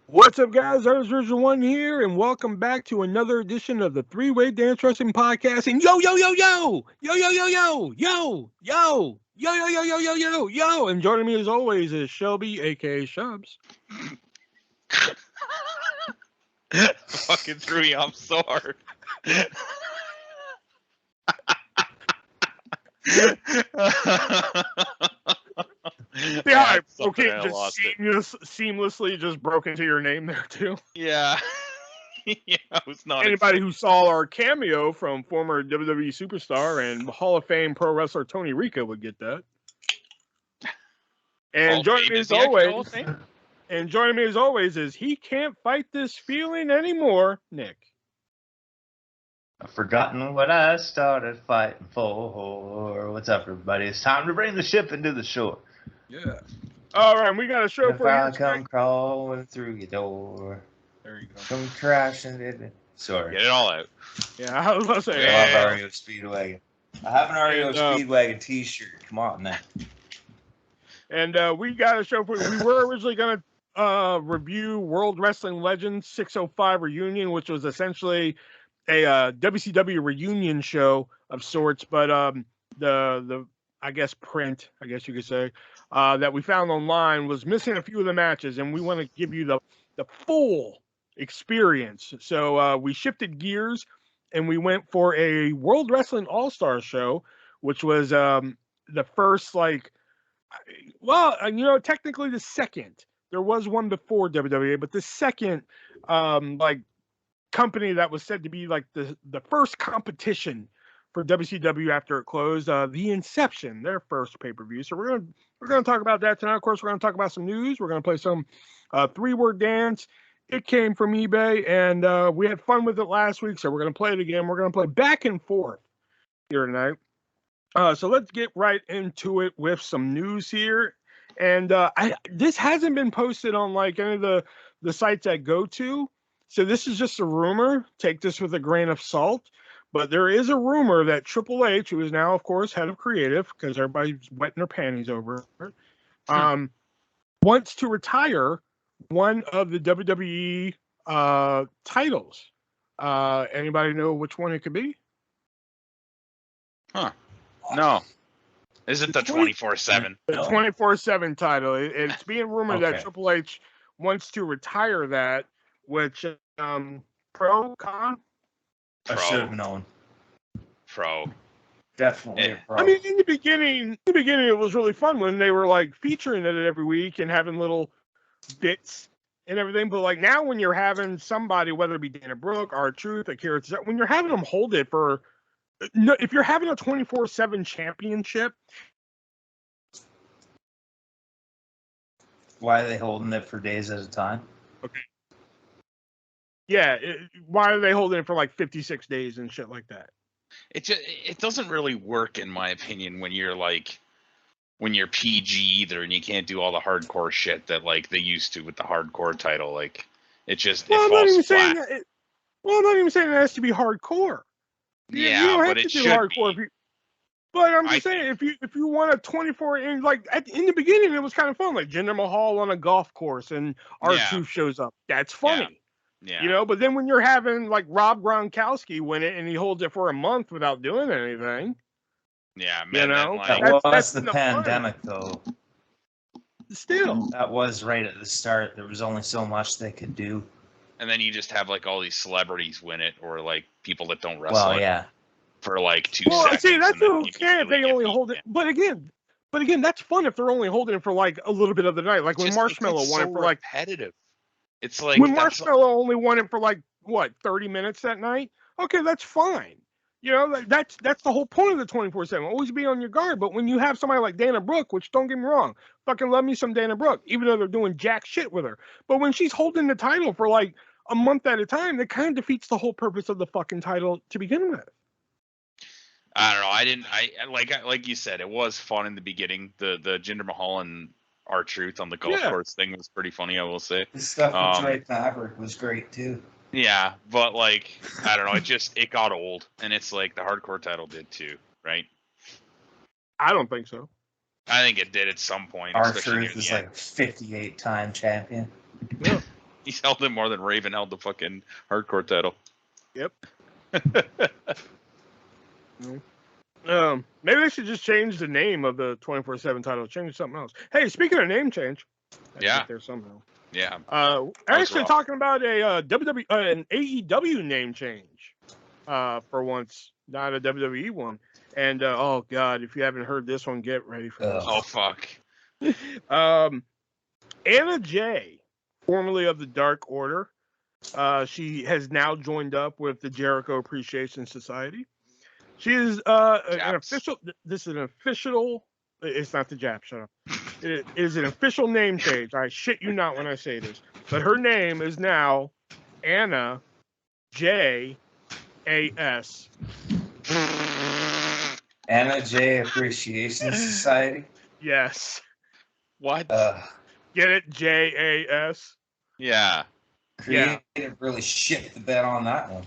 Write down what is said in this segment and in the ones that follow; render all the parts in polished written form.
What's up, guys? ArtistVersion1 here, and welcome back to another edition of the Three-Way Dance Wrestling Podcast. And yo, yo, yo, yo, yo, yo, yo, yo, yo, yo, yo, yo, yo, yo, yo, yo, yo. And joining me as always is Shelby, aka Shubs. Fucking threw me off so hard. Yeah, okay, just seamlessly just broke into your name there too. Yeah. Yeah, I was not. Anybody who saw our cameo from former WWE superstar and Hall of Fame pro wrestler Tony Rico would get that. And joining me as always, is he can't fight this feeling anymore, Nick. I've forgotten what I started fighting for. What's up, everybody? It's time to bring the ship into the shore. Yeah. All right, we got a show for you. I come crawling through your door. There you go. Come crashing in. Sorry. Get it all out. Yeah, I was about to say. I love REO Speedwagon. I have an REO Speedwagon t-shirt. Come on, man. And we got a show for you. We were originally going to review World Wrestling Legends 605 Reunion, which was essentially a WCW reunion show of sorts, but the I guess print, I guess you could say, that we found online was missing a few of the matches, and we want to give you the full experience. So we shifted gears, and we went for a World Wrestling All-Star show, which was the first, technically the second. There was one before WWE, but the second, company that was said to be like the first competition for WCW after it closed, the Inception, their first pay-per-view. So we're gonna talk about that tonight. Of course, we're gonna talk about some news. We're gonna play some three-word dance. It came from eBay, and we had fun with it last week, so we're gonna play it again. We're gonna play back and forth here tonight. So let's get right into it with some news here. And this hasn't been posted on like any of the sites I go to. So this is just a rumor. Take this with a grain of salt. But there is a rumor that Triple H, who is now, of course, head of creative, because everybody's wetting their panties over it, wants to retire one of the WWE titles. Anybody know which one it could be? Huh. No. Is it the 24/7? The 24/7 title. It's being rumored that Triple H wants to retire that. Which, pro, con? I should have known. Pro. Definitely a pro. I mean, in the beginning, it was really fun when they were, like, featuring it every week and having little bits and everything. But, like, now when you're having somebody, whether it be Dana Brooke, R-Truth, Akira, when you're having them hold it for... if you're having a 24/7 championship... Why are they holding it for days at a time? Okay. Yeah, why are they holding it for like 56 days and shit like that? It doesn't really work, in my opinion, when you're PG either, and you can't do all the hardcore shit that like they used to with the hardcore title. Like it falls flat. I'm not even saying it has to be hardcore. Yeah, you don't have but to it do should hardcore. be. But I'm just saying, if you want a 24 in the beginning, it was kind of fun, like Jinder Mahal on a golf course and R-Truth shows up. That's funny. Yeah. You know, but then when you're having like Rob Gronkowski win it and he holds it for a month without doing anything. Yeah, man. That's the pandemic, though. Still. That was right at the start. There was only so much they could do. And then you just have like all these celebrities win it, or like people that don't wrestle. Well, yeah. For like 2 seconds. Well, see, that's okay if they only hold it. But again, that's fun if they're only holding it for like a little bit of the night. Like when Marshmallow won it for like repetitive. It's like when Marshmallow only won it for like 30 minutes that night. Okay, that's fine. You know, that's the whole point of the 24/7. Always be on your guard. But when you have somebody like Dana Brooke, which don't get me wrong, fucking love me some Dana Brooke, even though they're doing jack shit with her. But when she's holding the title for like a month at a time, that kind of defeats the whole purpose of the fucking title to begin with. I don't know. I like you said, it was fun in the beginning. The Jinder Mahal and R-Truth on the golf course thing was pretty funny, I will say. The stuff with Drake Maverick was great too. Yeah, but like I don't know, it got old, and it's like the hardcore title did too, right? I don't think so. I think it did at some point. R-Truth is like 58-time champion. Yeah. He's held it more than Raven held the fucking hardcore title. Yep. Maybe they should just change the name of the 24/7 title. Change to something else. Hey, speaking of name change, Yeah. there somehow. Yeah. Actually talking about a an AEW name change. For once, not a WWE one. And oh god, if you haven't heard this one, get ready for this. Oh fuck. Anna Jay, formerly of the Dark Order, she has now joined up with the Jericho Appreciation Society. She is an official. This is an official. It's not the Jap. Shut up. It is an official name change. I shit you not when I say this. But her name is now Anna J. A.S. Anna J. Appreciation Society. Yes. What? Get it? J.A.S. Yeah. Creative really shit the bed on that one.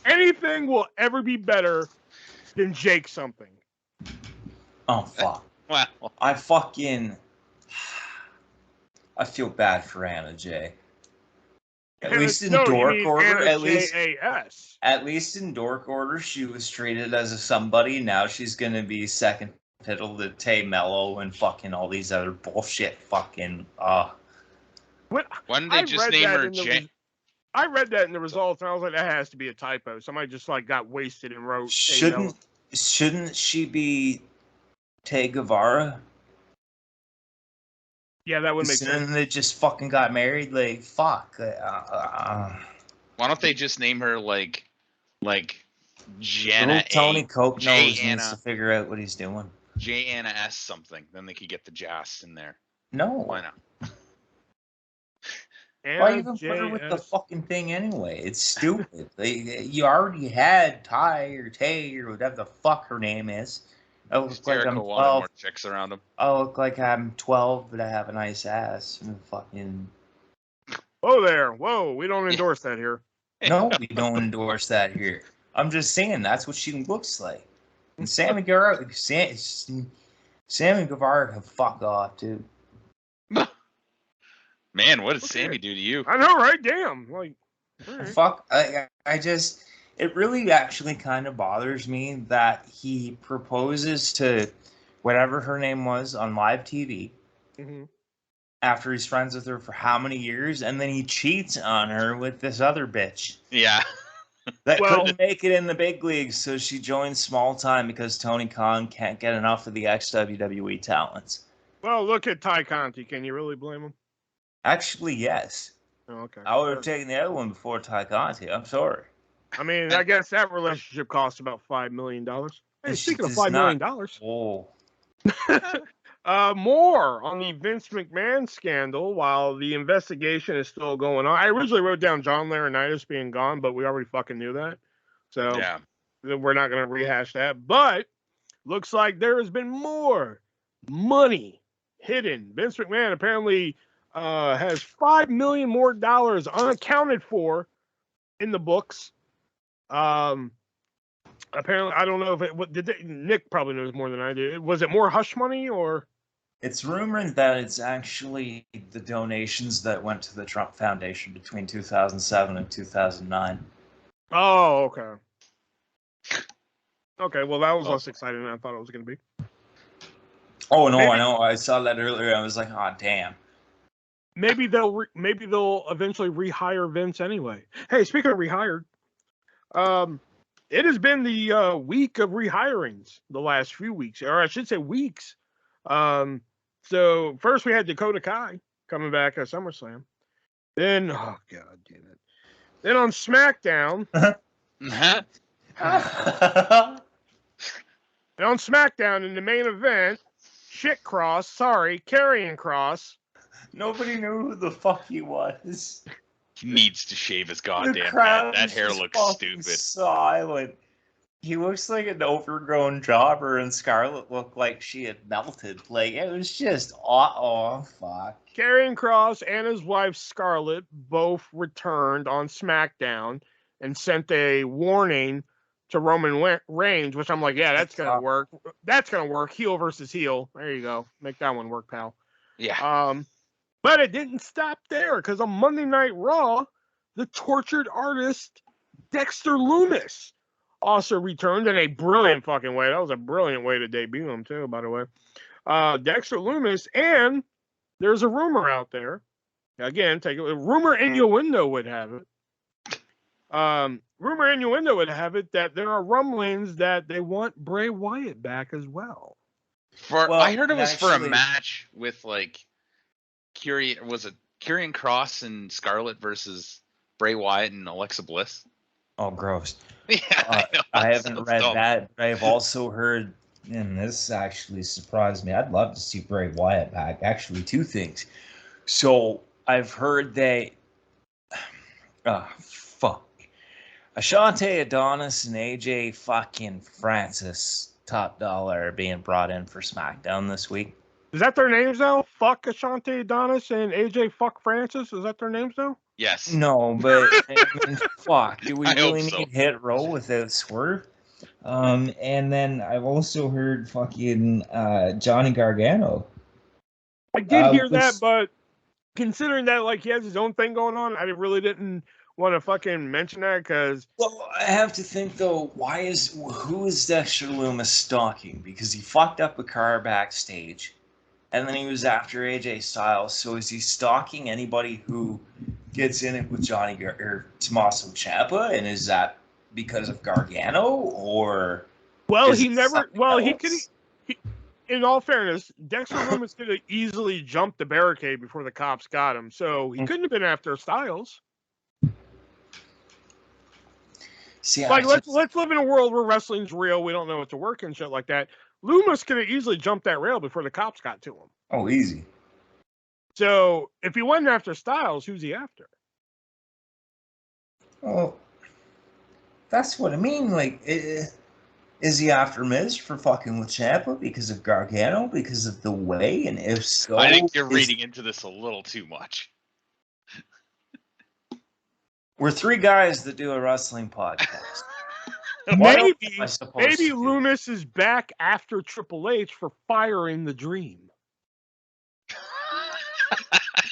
Anything will ever be better than Jake something. Oh, fuck. Wow. I feel bad for Anna J. At least in Dork Order, at least in Dork Order, she was treated as a somebody. Now she's gonna be second fiddle to Tay Mello and fucking all these other bullshit fucking. Why didn't they just name her J? I read that in the results, and I was like, that has to be a typo. Somebody just like got wasted and wrote. Shouldn't she be Tay Guevara? Yeah, that would make sense. And they just fucking got married. Like fuck. Why don't they just name her like Jenna? Tony Coke needs to figure out what he's doing. J Anna S something. Then they could get the Jas in there. No. Why not? Why even put her with the fucking thing anyway? It's stupid. You already had Ty or Tay or whatever the fuck her name is. I look like I'm 12. More chicks around him. I look like I'm 12, but I have a nice ass. And fucking. Whoa there! Whoa, we don't endorse that here. No, we don't endorse that here. I'm just saying that's what she looks like. And Sammy Guevara can fuck off, dude. Man, what did Sammy do to you? I know, right? Damn. Like, right. Fuck. I just. It really actually kind of bothers me that he proposes to whatever her name was on live TV after he's friends with her for how many years, and then he cheats on her with this other bitch. Yeah. That couldn't make it in the big leagues, so she joined small time because Tony Khan can't get enough of the ex-WWE talents. Well, look at Ty Conti. Can you really blame him? Actually, yes. Oh, okay. I would have taken the other one before Ty Conti. I'm sorry. I mean, I guess that relationship cost about $5 million. Hey, speaking of $5 million. Oh. More on the Vince McMahon scandal while the investigation is still going on. I originally wrote down John Laurinaitis being gone, but we already fucking knew that. So we're not going to rehash that. But looks like there has been more money hidden. Vince McMahon apparently has $5 million more dollars unaccounted for in the books. Apparently, I don't know if Nick probably knows more than I do. Was it more hush money or? It's rumored that it's actually the donations that went to the Trump Foundation between 2007 and 2009. Oh, okay. Okay, well, that was less exciting than I thought it was going to be. Oh no, I know. I saw that earlier. I was like, oh damn. Maybe they'll eventually rehire Vince anyway. Hey, speaking of rehired, it has been the week of rehirings the last few weeks, or I should say weeks. So first we had Dakota Kai coming back at SummerSlam. Then, oh god damn it. Then on SmackDown. And on SmackDown in the main event, Karrion Kross. Nobody knew who the fuck he was. He needs to shave his goddamn head. That hair looks stupid. Silent. He looks like an overgrown jobber, and Scarlett looked like she had melted. Like, it was just, oh fuck. Karrion Kross and his wife Scarlett both returned on SmackDown and sent a warning to Roman Reigns, which I'm like, yeah, that's gonna work. That's gonna work. Heel versus heel. There you go. Make that one work, pal. Yeah. But it didn't stop there, because on Monday Night Raw, the tortured artist Dexter Lumis also returned in a brilliant fucking way. That was a brilliant way to debut him, too, by the way. Dexter Lumis, and there's a rumor out there. Again, take it. Rumor innuendo would have it. Rumor innuendo would have it that there are rumblings that they want Bray Wyatt back as well. I heard it was for a match with like Karrion Kross and Scarlett versus Bray Wyatt and Alexa Bliss? Oh, gross. Yeah, I haven't read that, but I've also heard, and this actually surprised me. I'd love to see Bray Wyatt back. Actually, two things. So I've heard they, Ashante Adonis and AJ fucking Francis Top Dollar are being brought in for SmackDown this week. Is that their names though? Fuck Ashante Adonis and AJ Fuck Francis? Is that their names though? Yes. No, but I mean, fuck. Do we really need Hit Row without Swerve? And then I've also heard fucking Johnny Gargano. I did hear that, but considering that like he has his own thing going on, I really didn't want to fucking mention that because. Well, I have to think though. Who is Dexter Lumis stalking? Because he fucked up a car backstage, and then he was after AJ Styles. So is he stalking anybody who gets in it with Tommaso Ciampa? And is that because of Gargano or? Well, he never. Well, he could. In all fairness, Dexter Lumis could have easily jumped the barricade before the cops got him, so he couldn't have been after Styles. See, like, let's live in a world where wrestling's real. We don't know it's a work and shit like that. Lumis could have easily jumped that rail before the cops got to him. Oh, easy. So if he wasn't after Styles, who's he after? Oh, that's what I mean. Like, is he after Miz for fucking with Ciampa because of Gargano, because of the way? And if so, I think you're reading into this a little too much. We're three guys that do a wrestling podcast. maybe Lumis is back after Triple H for firing the Dream.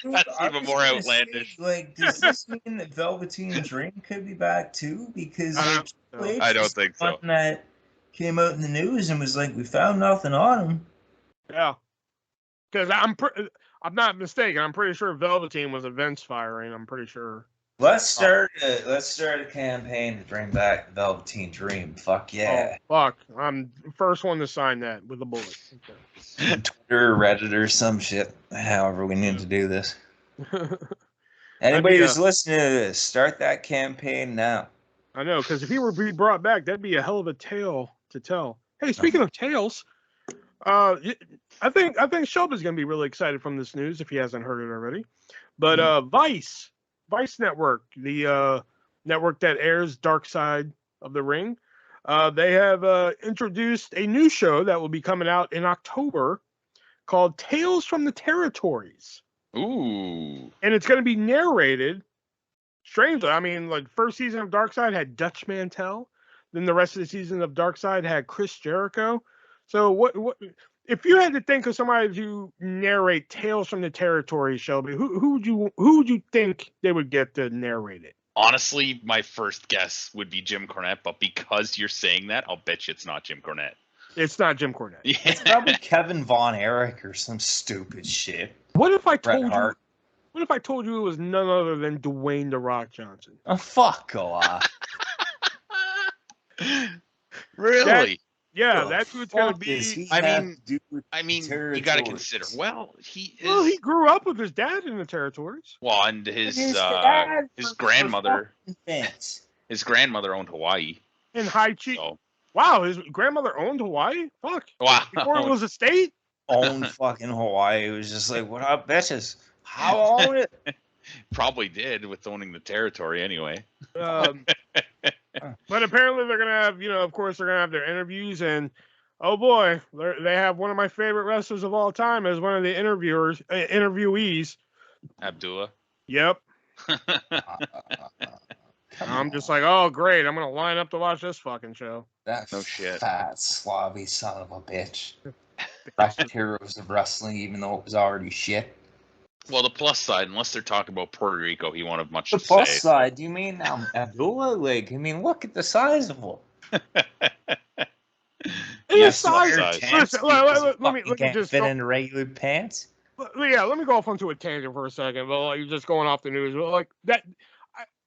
That's even more outlandish. Like, does this mean that Velveteen Dream could be back too? Because I don't think so. That came out in the news and was like, we found nothing on him. Yeah, because I'm not mistaken. I'm pretty sure Velveteen was a Vince firing. I'm pretty sure. Let's start a campaign to bring back the Velveteen Dream. Fuck yeah. Oh, fuck. I'm the first one to sign that with a bullet. Okay. Twitter, Reddit, or some shit. However we need to do this. Anybody who's listening to this, start that campaign now. I know, because if he were to be brought back, that'd be a hell of a tale to tell. Hey, speaking of tales, I think Shelby's gonna be really excited from this news if he hasn't heard it already. But Vice Network, the network that airs Dark Side of the Ring, they have introduced a new show that will be coming out in October called Tales from the Territories. Ooh. And it's going to be narrated, strangely, I mean, like, first season of Dark Side had Dutch Mantel. Then the rest of the season of Dark Side had Chris Jericho. So what if you had to think of somebody to narrate Tales from the Territory, Shelby, who would you think they would get to narrate it? Honestly, my first guess would be Jim Cornette, but because you're saying that, I'll bet you it's not Jim Cornette. It's not Jim Cornette. Yeah. It's probably Kevin Von Erich or some stupid shit. What if I told you it was none other than Dwayne "The Rock" Johnson? Oh, fuck off. Really? That's who it's going to be. I mean, you got to consider. Well, he grew up with his dad in the territories. Well, and his grandmother. His grandmother owned Hawaii. In Haichi. So. Wow, his grandmother owned Hawaii? Fuck. Wow. Before it was a state? Owned fucking Hawaii. It was just like, what up, bitches? How own it? Probably did with owning the territory anyway. But apparently they're gonna have, of course they're gonna have their interviews, and oh boy, they have one of my favorite wrestlers of all time as one of the interviewees. Abdullah. Yep. I'm just like, oh great, I'm gonna line up to watch this fucking show. That no shit. Fat slobby son of a bitch. Best heroes of wrestling, even though it was already shit. Well, the plus side, unless they're talking about Puerto Rico, he won't have much The to plus say. side, you mean Abdullah? Like, I mean, look at the size of him. Yes, size. Listen, let me can't just fit go, into regular pants. yeah, let me go off onto a tangent for a second. But like, you're just going off the news. But like that,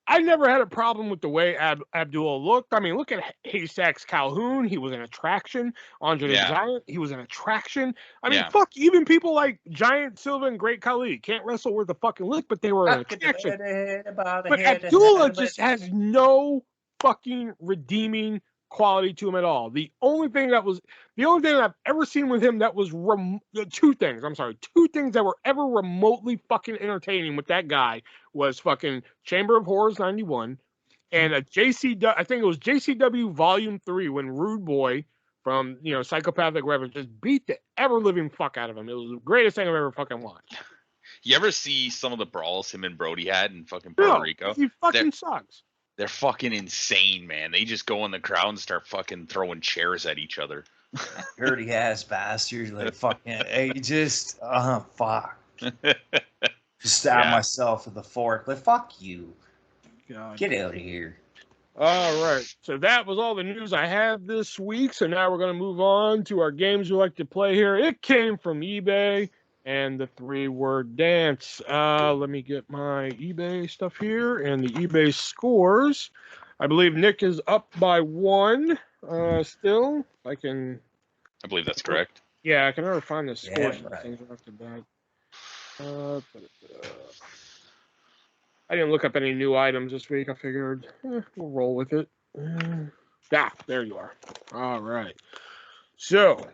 I never had a problem with the way Abdullah looked. I mean, look at Haystacks Calhoun. He was an attraction. Andre the Giant, he was an attraction. I mean, fuck, even people like Giant Silva and Great Khali can't wrestle worth a fucking lick, but they were an attraction. But Abdullah just has no fucking redeeming quality to him at all. The only thing I've ever seen with him that was two things that were ever remotely fucking entertaining with that guy was fucking Chamber of Horrors 91 and I think it was JCW Volume 3 when Rude Boy from Psychopathic Reverence just beat the ever living fuck out of him. It was the greatest thing I've ever fucking watched. You ever see some of the brawls him and Brody had in fucking Puerto Rico? He fucking sucks. They're fucking insane, man. They just go in the crowd and start fucking throwing chairs at each other. Dirty ass bastards, like fucking. Just fuck. Just stab myself with a fork. Like fuck you. God. Get out of here. All right. So that was all the news I had this week. So now we're going to move on to our games we like to play here. It came from eBay and the 3-word dance. Let me get my eBay stuff here and the eBay scores. I believe Nick is up by 1 still. I believe that's correct. Yeah, I can never find the scores. Yeah, right. Off the bat. I didn't look up any new items this week. I figured we'll roll with it. There you are. All right. So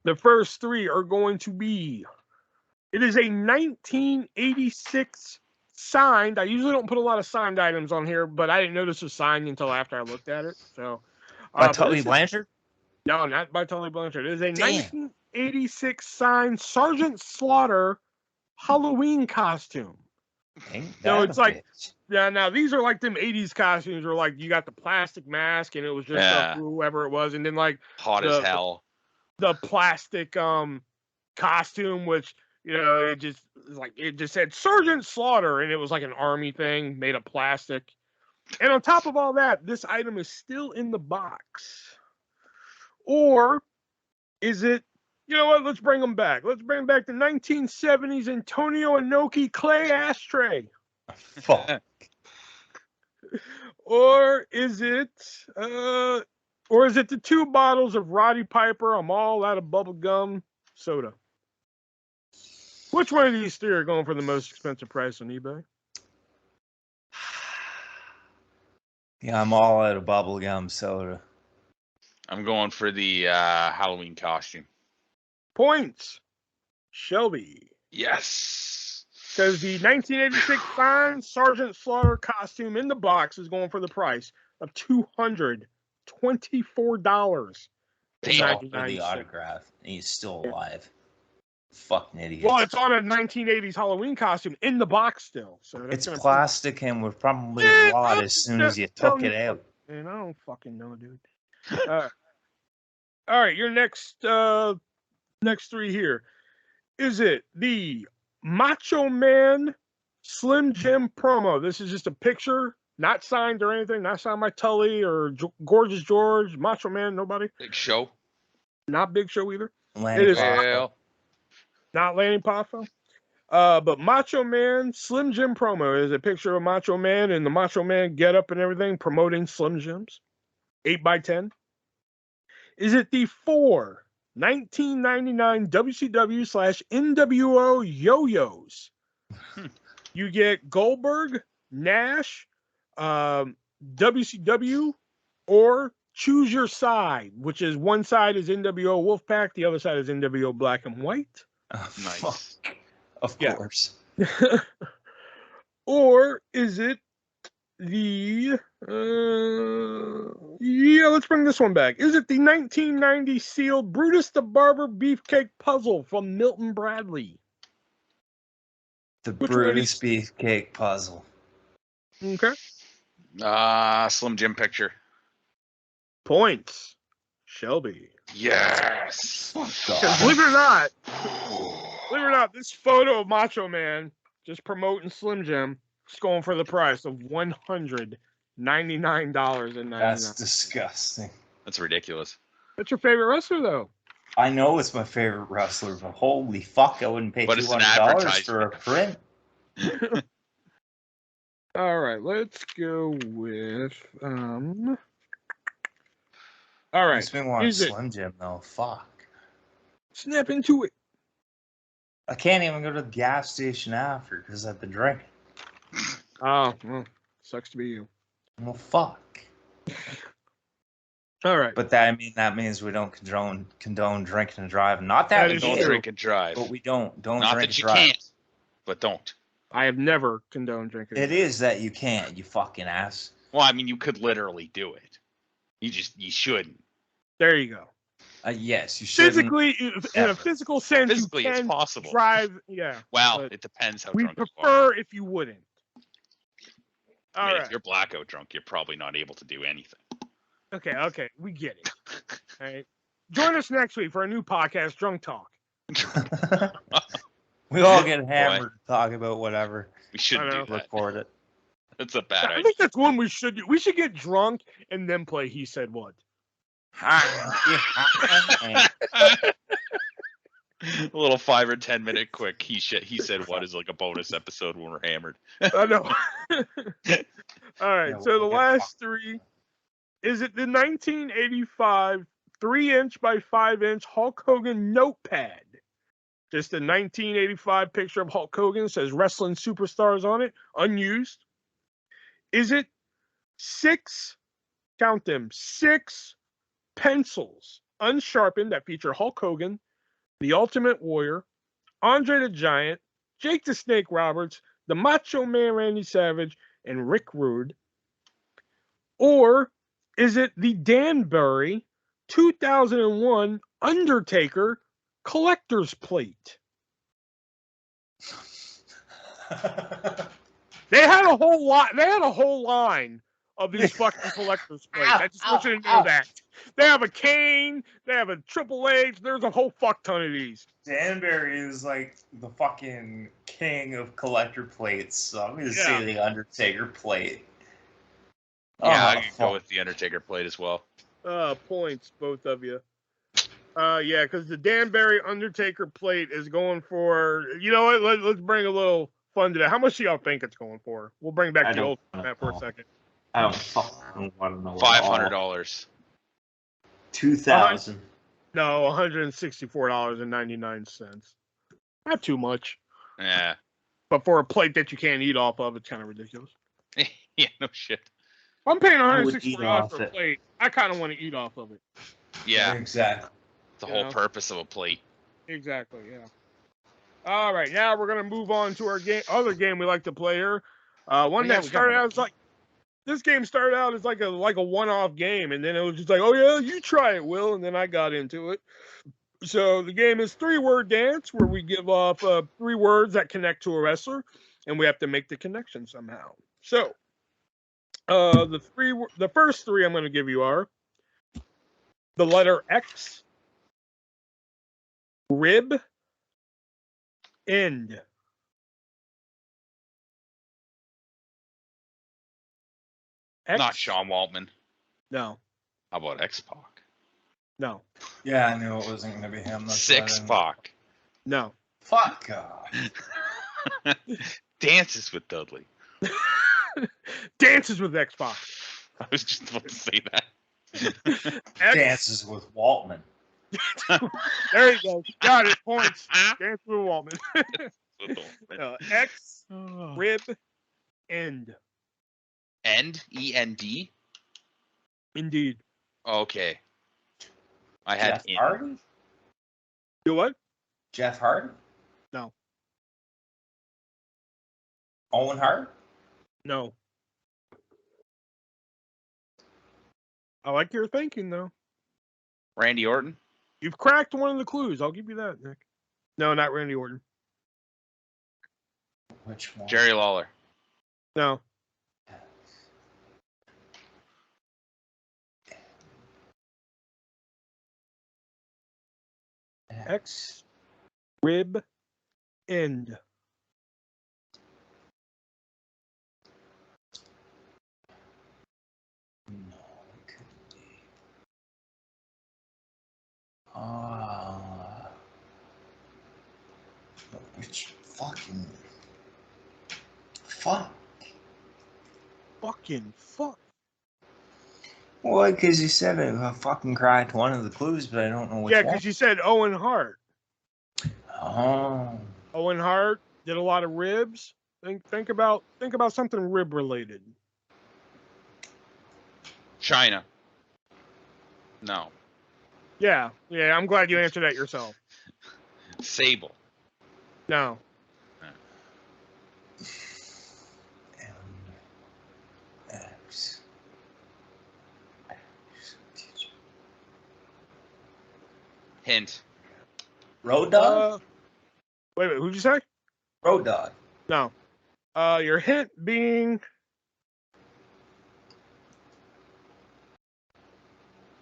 the first 3 are going to be, it is a 1986 signed. I usually don't put a lot of signed items on here, but I didn't notice it was signed until after I looked at it. So by Tully Blanchard? No, not by Tully Blanchard. It is a 1986 signed Sergeant Slaughter Halloween costume. So it's like, now these are like them 80s costumes where like you got the plastic mask and it was just whoever it was, and then like hot as hell the plastic costume, which it just said Sergeant Slaughter and it was like an army thing made of plastic. And on top of all that, this item is still in the box. Or is it, you know what, let's bring them back. Let's bring back the 1970s Antonio Inoki clay ashtray. Fuck. Or is it the 2 bottles of Roddy Piper I'm all out of bubble gum soda? Which one of these 3 are going for the most expensive price on eBay? Yeah, I'm all out of bubble gum soda. I'm going for the Halloween costume. Points. Shelby. Yes. Because the 1986 fine Sergeant Slaughter costume in the box is going for the price of $224. For the autograph. And he's still alive. Fucking idiot. Well, it's on a 1980s Halloween costume in the box still. So it's plastic and would probably rot as soon as you took it out. Man, I don't fucking know, dude. All right, your next 3 here. Is it the Macho Man Slim Jim promo? This is just a picture, not signed or anything, not signed by Tully or Gorgeous George, Macho Man, nobody. Big Show. Not Big Show either. It is not Lanny Poffo. But Macho Man Slim Jim promo is a picture of Macho Man and the Macho Man getup and everything promoting Slim Jims. 8x10. Is it the 1999 WCW/NWO yo-yos? You get Goldberg, Nash, WCW, or choose your side, which is one side is NWO Wolfpack, the other side is NWO Black and White. Nice. Fuck. Of course. Or is it the let's bring this one back. Is it the 1990 sealed Brutus the Barber beefcake puzzle from Milton Bradley? The Brutus beefcake puzzle. Okay. Slim Jim picture. Points. Shelby. Yes. Believe it or not, Believe it or not, this photo of Macho Man just promoting Slim Jim is going for the price of $199.99. That's disgusting. That's ridiculous. What's your favorite wrestler, though? I know it's my favorite wrestler, but holy fuck, I wouldn't pay But it's an $200 for a print. All right, let's go with All right, Makes me want is it Slim Jim though. Fuck. snap into it? I can't even go to the gas station after because I've been drinking. Oh, well, sucks to be you. Well, fuck. All right, But that means we don't condone drinking and driving. Not that That we is Don't do, true. drink and drive. but we don't Not drink that and you drive. can't, but don't. I have never condoned drinking. It is that you can't, you fucking ass. Well, I mean, you could literally do it. You shouldn't. There you go. Yes, you should. Physically, in a ever. physical sense, Physically, you it's can possible. drive. Yeah. Well, but it depends how we drunk you are. prefer if you wouldn't. I All mean, right. if you're blackout drunk, you're probably not able to do anything. Okay, we get it. All right. Join us next week for a new podcast, Drunk Talk. We all get hammered to talk about whatever. We shouldn't I do know. that. Record it. That's a bad I idea. think that's one we should do. We should get drunk and then play He Said What. A little 5 or 10 minute quick. He said what is like a bonus episode when we're hammered. I know. All right, Yeah, so the we'll get last three. Is it the 1985 3-inch by 5-inch Hulk Hogan notepad? Just a 1985 picture of Hulk Hogan, says wrestling superstars on it, unused. Is it 6, count them, 6 pencils, unsharpened, that feature Hulk Hogan, The Ultimate Warrior, Andre the Giant, Jake the Snake Roberts, the Macho Man Randy Savage, and Rick Rude? Or is it the Danbury 2001 Undertaker collector's plate? They had a whole lot. They had a whole line of these fucking collector's plates. I just want you to know that. They have a cane. They have a Triple H. There's a whole fuck ton of these. Danbury is like the fucking king of collector plates, so I'm gonna Yeah. say the Undertaker plate. Yeah, I Oh, could fuck. go with the Undertaker plate as well. Points, both of you. Yeah, because the Danbury Undertaker plate is going for. You know what? Let's bring a little fun to that. How much do y'all think it's going for? We'll bring back I the don't old format for a know. second. I don't fucking want to know. $500. 2,000. No, $164.99. Not too much, Yeah. but for a plate that you can't eat off of, it's kind of ridiculous. Yeah, no shit. If I'm paying I would eat $164 off for a it. plate, I kind of want to eat off of it. Yeah, Exactly. the You whole know? purpose of a plate. Exactly, yeah. All right, now we're gonna move on to our other game we like to play here. One Yeah, that we got started one. out as like this game started out as like a one-off game, and then it was just like, oh yeah, you try it, Will, and then I got into it. So the game is 3-word dance, where we give off 3 words that connect to a wrestler, and we have to make the connection somehow. So the first 3 I'm going to give you are the letter X, rib, end. X? Not Sean Waltman. No, How about X-Pac? no, Yeah, I knew it wasn't gonna be him. That's why I didn't- Six-Pac. no. Fuck off. Dances with Dudley. Dances with X-Pac. I was just about to say that. X, Dances with Waltman. there you go. Got it. Points. Dance with Waltman. X, rib, end. End? E-N-D? Indeed. Okay. I had Jeff in. Hardy? Do what? Jeff Hardy? No. Owen Hart? No. I like your thinking, though. Randy Orton? You've cracked one of the clues. I'll give you that, Nick. No, not Randy Orton. Which one? Jerry Lawler? No. X, rib, End. No, it couldn't be. Which fucking fuck. Fucking fuck. Well, because you said I fucking cracked one of the clues, but I don't know which Yeah, one. because you said Owen Heart. Oh. Owen Heart did a lot of ribs. Think about something rib related. China. No. Yeah. I'm glad you answered that yourself. Sable. No. X. Hint. Road Dog? Wait, who'd you say? Road Dog. No. Your hint being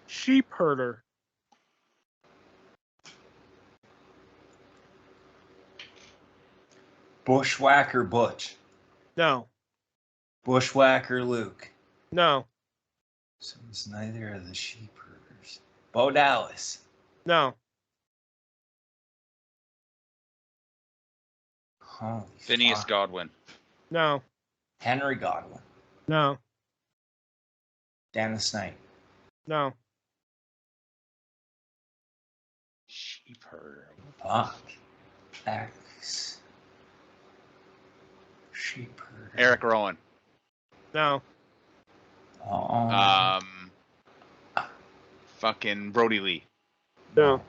sheep herder. Bushwhacker Butch. No. Bushwhacker Luke. No. So it's neither of the sheep herders. Bo Dallas. No. Holy Phineas fuck. Godwin. No. Henry Godwin. No. Dennis Knight. No. Sheep herder. Fuck. X. Sheep herder. Eric Rowan. No. Oh. Fucking Brody Lee. No.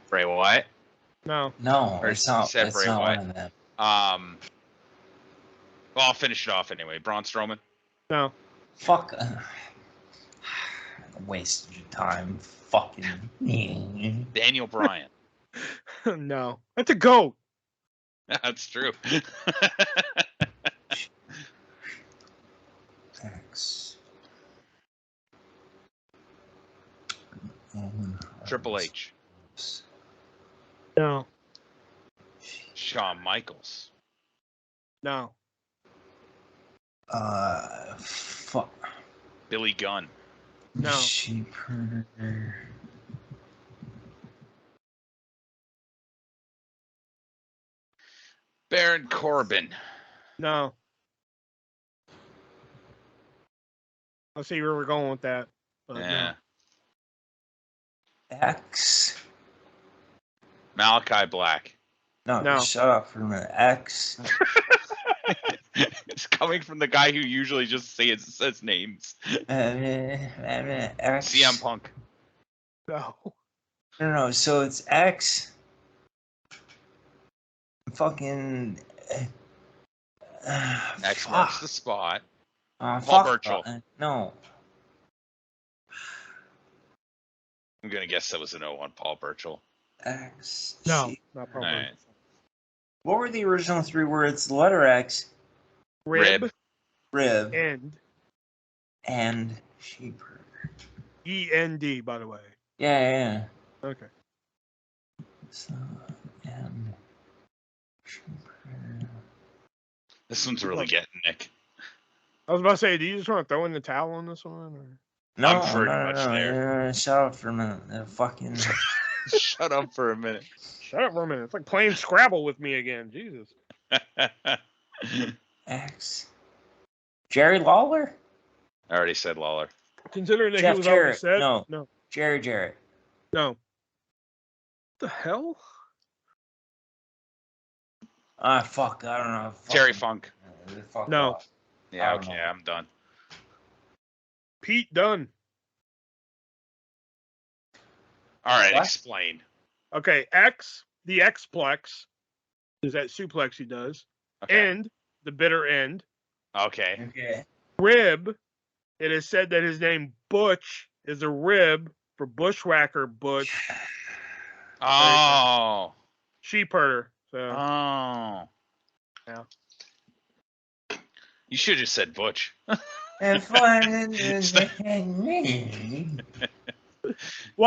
Bray Wyatt. No. No, Or it's not. Seth It's Bray not Wyatt. one of them. Well, I'll finish it off anyway. Braun Strowman. No. Fuck. Wasted your time. Fucking. Daniel Bryan. No. That's a goat. That's true. X. Triple H. No. Shawn Michaels. No. Fuck. Billy Gunn. No. Sheep herder. Baron Corbin. No. I'll see where we're going with that. But Yeah. X. Malachi Black. No, No. shut up for a minute. X. It's coming from the guy who usually just says names. X. CM Punk. No. No. So it's X. Fucking. X marks the spot. Paul Paul Burchill. No. I'm gonna guess that was an O on Paul Burchill. X. No. Sheep. Not probably. All right. What were the original three words? The letter X, Rib. rib, End. and sheep herder. END, by the way. Yeah. Okay. So, and sheep herder. This one's really getting Nick. I was about to say, do you just want to throw in the towel on this one? Or? No, I'm pretty no, much no, there. Shut up for a minute. Fucking. Shut up for a minute. Shut up for a minute. It's like playing Scrabble with me again. Jesus. X. Jerry Lawler? I already said Lawler. Considering that Jeff he was already Jarrett. said. No. No. Jerry Jarrett. No. What the hell? Fuck. I don't know. Terry Funk. Fuck No. off. I Yeah, don't okay, know. I'm done. Pete Dunne. All right, What? explain. Okay, X, the Xplex, is that suplex he does. Okay. End, the bitter end. Okay. Okay. Rib, it is said that his name Butch is a rib for bushwhacker Butch, Oh. sheep herder. So Oh. Yeah. You should have just said Butch. well,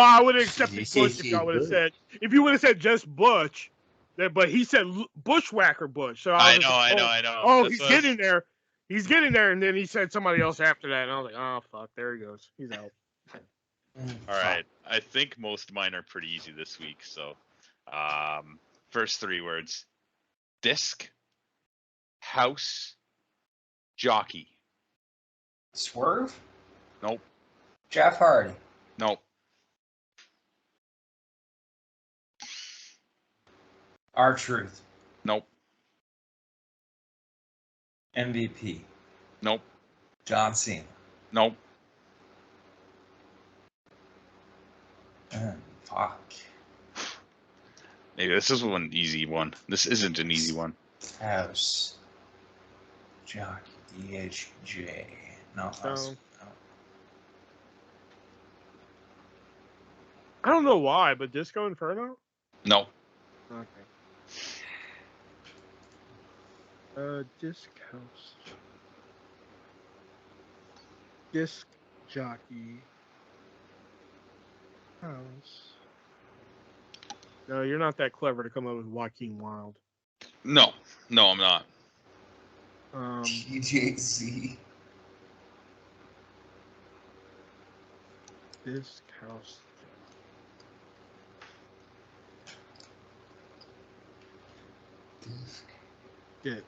I would have accepted Butch if y'all would have said, if you would have said just Butch, but he said Bushwhacker Bush. So I was know, like, I know. Oh, This he's was- getting there. He's getting there, and then he said somebody else after that, and I was like, oh fuck, there he goes. He's out. All right. I think most of mine are pretty easy this week. So, first 3 words: disc, house, jockey. Swerve? Nope. Jeff Hardy. Nope. R-Truth. Nope. MVP. Nope. John Cena. Nope. Fuck. Maybe this is one easy one. This isn't an easy one. House. Jockey. DHJ. No. I don't know why, but Disco Inferno? No. Okay. Disc house. Disc jockey. House. No, you're not that clever to come up with Joaquin Wild. No. No, I'm not. TJC. Disc house. Disc.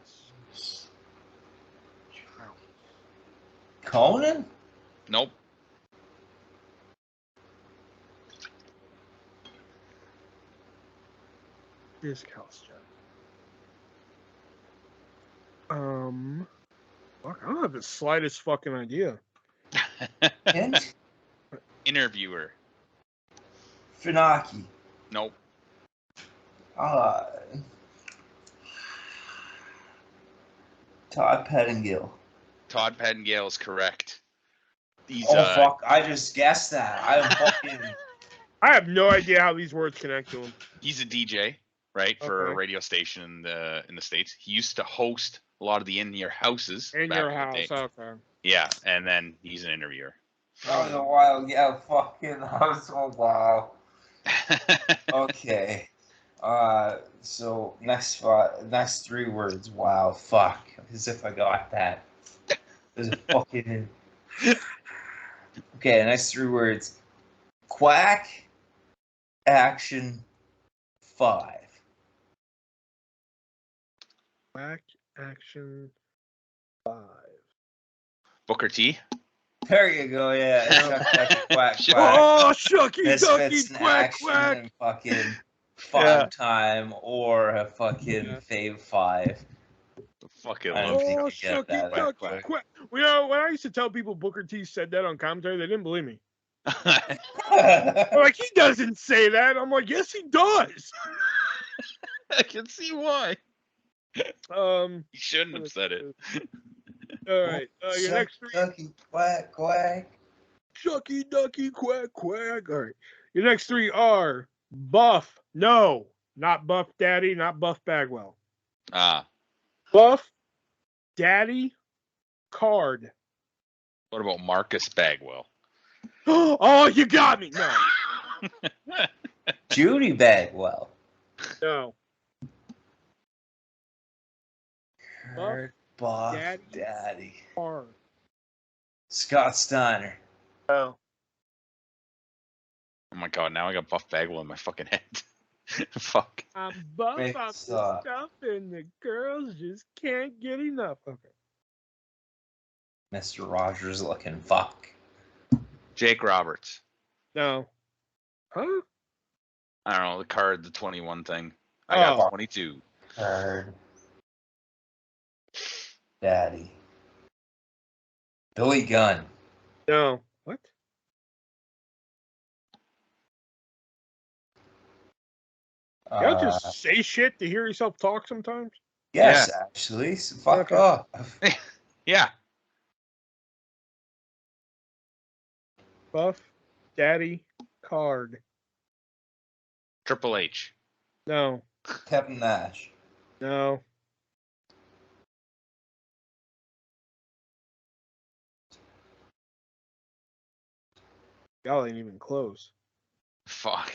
House. Conan? Nope. Disc house jockey. Fuck, I don't have the slightest fucking idea. Hint? Interviewer. Funaki. Nope. Todd Pettingill. Todd Pettingill is correct. He's Fuck! I just guessed that. I'm fucking. I have no idea how these words connect to him. he's a DJ, right, for a Okay. radio station in the States. He used to host a lot of the In Your Houses. In back your the house, day. okay. Yeah, and then he's an interviewer. That was a while. Yeah, fucking. That was a while. Okay. So next 3 words. Wow. Fuck. As if I got that. There's a fucking. Okay. Next 3 words. Quack. Action. 5. Back action 5. Booker T. There you go. Yeah. Quack. Quack. Oh, shucky Misfits ducky, in quack action quack. and fucking 5 time or a fucking Fave 5. Fucking I love don't think Oh, you get shucky that. ducky, Quack. quack. You know, when I used to tell people Booker T said that on commentary, they didn't believe me. I They're like, he doesn't say that. I'm like, yes, he does. can see why. Um, He shouldn't have said it. all right. Your next 3. Ducky, quack, quack. Shucky ducky, quack quack. All right. Your next 3 are Buff. No, not Buff Daddy, not Buff Bagwell. Buff Daddy Card. What about Marcus Bagwell? Oh, you got me. No, Judy Bagwell. no. Kurt Buff Daddy. Daddy. Card. Scott Steiner. No. Oh my god, now I got Buff Bagwell in my fucking head. Fuck. I'm buff Mix off the up. stuff, and the girls just can't get enough. Okay. Mr. Rogers looking fuck. Jake Roberts. No. Huh? I don't know, the card, the 21 thing. I got Oh. 22. Kurt Daddy. Billy Gunn. No. What? You don't just say shit to hear yourself talk sometimes? Yes, actually. So fuck Okay. off. Yeah. Buff Daddy Card. Triple H. No. Kevin Nash. No. Y'all ain't even close. Fuck.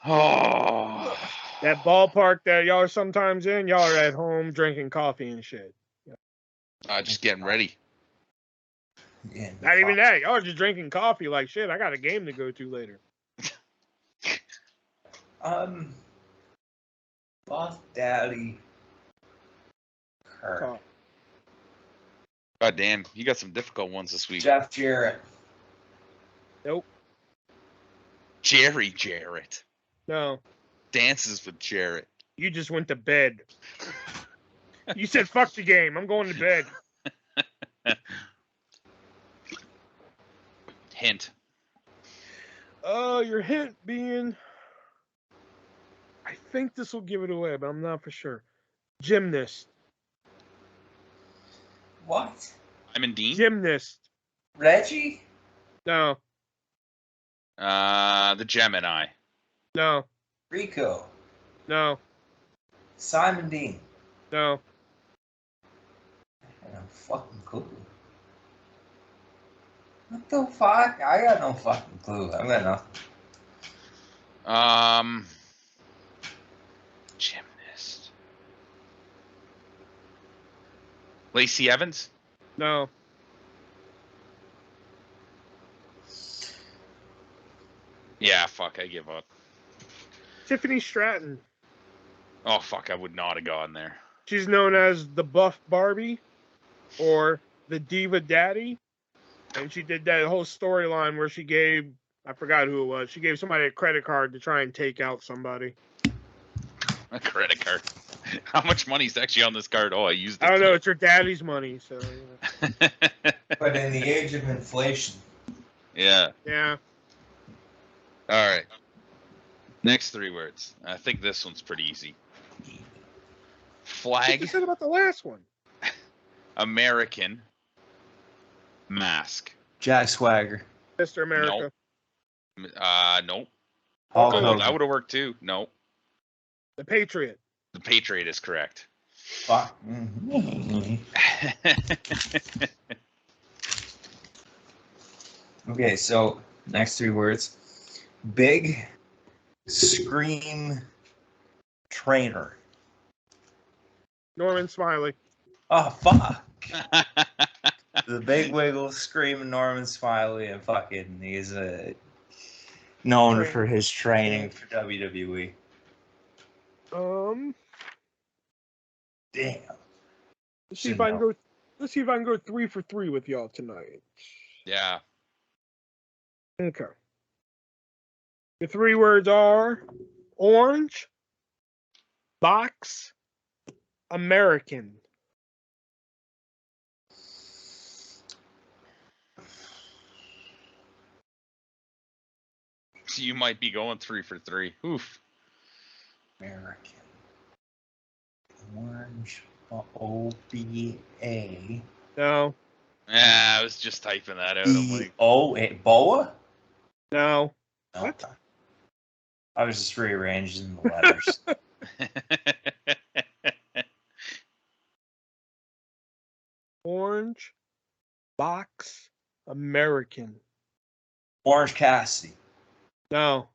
Oh. That ballpark that y'all are sometimes in, y'all are at home drinking coffee and shit. Just getting ready. Yeah, Not even that. Y'all are just drinking coffee like shit. I got a game to go to later. Buff Daddy Kurt. Coffee. God damn, you got some difficult ones this week. Jeff Jarrett. Nope. Jerry Jarrett. No. Dances with Jarrett. You just went to bed. You said fuck the game. I'm going to bed. Hint. Your hint being, I think this will give it away, but I'm not for sure. Gymnast. What? Simon Dean? Gymnast. Reggie? No. The Gemini. No. Rico? No. Simon Dean? No. I got no fucking clue. What the fuck? I got no fucking clue. I got nothing. Gymnast. Lacey Evans? No. Yeah, fuck, I give up. Tiffany Stratton. Oh, fuck, I would not have gone there. She's known as the Buff Barbie or the Diva Daddy. And she did that whole storyline where she gave, I forgot who it was, she gave somebody a credit card to try and take out somebody. A credit card. How much money's actually on this card? Oh, I used it. I don't know, it's her daddy's money, so. Yeah. But in the age of inflation. Yeah. Yeah. All right. Next 3 words. I think this one's pretty easy. What you Flag. said about the last one? American. Mask. Jack Swagger. Mr. America. Nope. Hulk Oh, Hogan. that would have worked too. Nope. The Patriot. The Patriot is correct. Fuck. Okay, so next 3 words. Big Scream Trainer. Norman Smiley. Oh, fuck. The Big Wiggle, Screaming Norman Smiley, and fucking he's known for his training for WWE. Damn. Let's see if I can go 3 for 3 with y'all tonight. Yeah. Okay. The 3 words are orange, box, American. So you might be going 3 for 3. Oof. American. Orange. O-B-A. No. I was just typing that out. I'm like, E-O-A. Boa? No. No. What? I was just rearranging the letters. Orange, box, American. Orange Cassidy. No.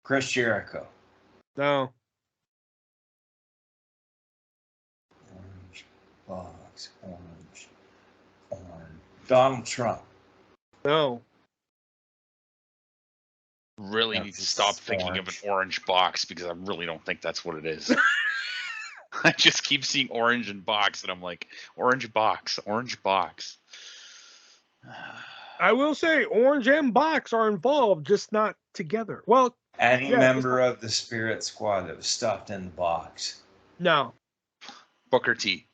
Chris Jericho. No. Orange box. Orange. Donald Trump. No. really need to stop thinking of an orange box because I really don't think that's what it is. I just keep seeing orange and box, and I'm like, orange box, orange box. I will say orange and box are involved, just not together. Well, Any yeah, member of the Spirit Squad that was stuffed in the box. no. Booker T.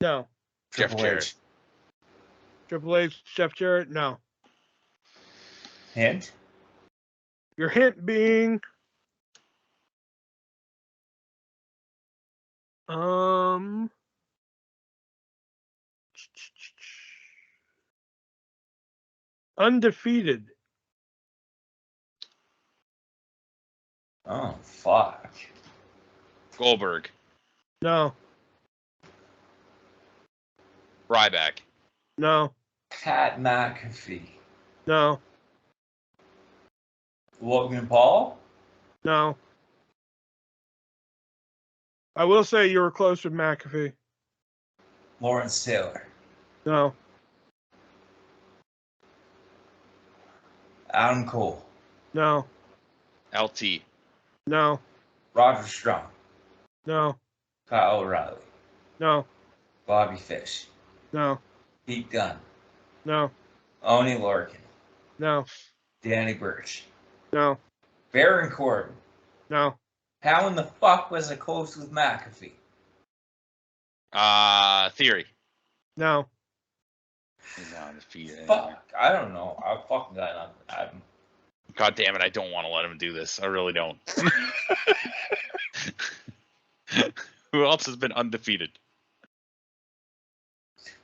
No. Jeff Triple Jarrett. H. Triple H, Jeff Jarrett, no. Hint? Your hint being undefeated. Oh, fuck. Goldberg. No. Ryback. No. Pat McAfee. No. Logan Paul? No. I will say you were close with McAfee. Lawrence Taylor? No. Adam Cole? No. LT. No. Roger Strong? No. Kyle O'Reilly? No. Bobby Fish? No. Pete Dunne? No. Oni Lorcan? No. Danny Burch? No. Baron Corbin? No. How in the fuck was it close with McAfee? Theory. No. He's not undefeated. Fuck, I don't know. I fucking got nothing. God damn it! I don't want to let him do this. I really don't. Who else has been undefeated?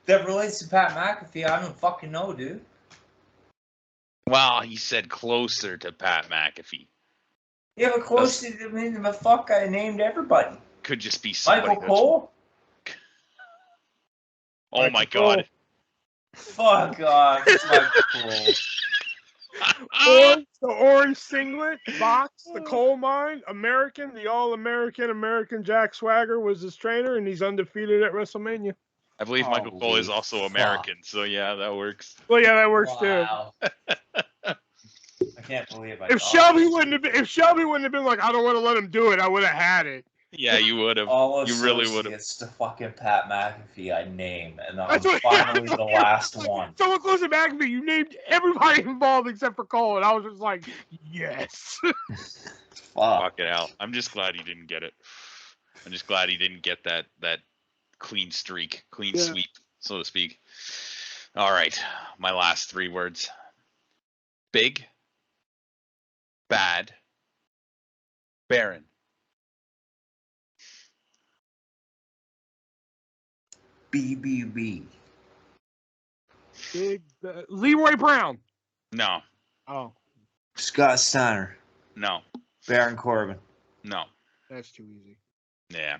That relates to Pat McAfee. I don't fucking know, dude. Well, he said closer to Pat McAfee. Yeah, but close to the fuck, I named everybody. Could just be somebody. Michael Cole? Oh my god. Fuck off. It's Michael Cole. The orange singlet, box, the coal mine, American, the All-American Jack Swagger was his trainer, and he's undefeated at WrestleMania. I believe Michael Cole is also American, so yeah, that works. Well, yeah, that works too. I can't believe If Shelby wouldn't have been like, I don't want to let him do it, I would have had it. Yeah, you would have. You really would have. It's the fucking Pat McAfee I name, and I'm finally the last one. Someone close to McAfee, you named everybody involved except for Cole, and I was just like, yes. Fuck it out. I'm just glad he didn't get it. I'm just glad he didn't get that clean streak, sweep, so to speak. All right, my last 3 words: big, bad, Baron. BBB. Big Leroy Brown. No. Oh. Scott Steiner. No. Baron Corbin. No. That's too easy. Yeah.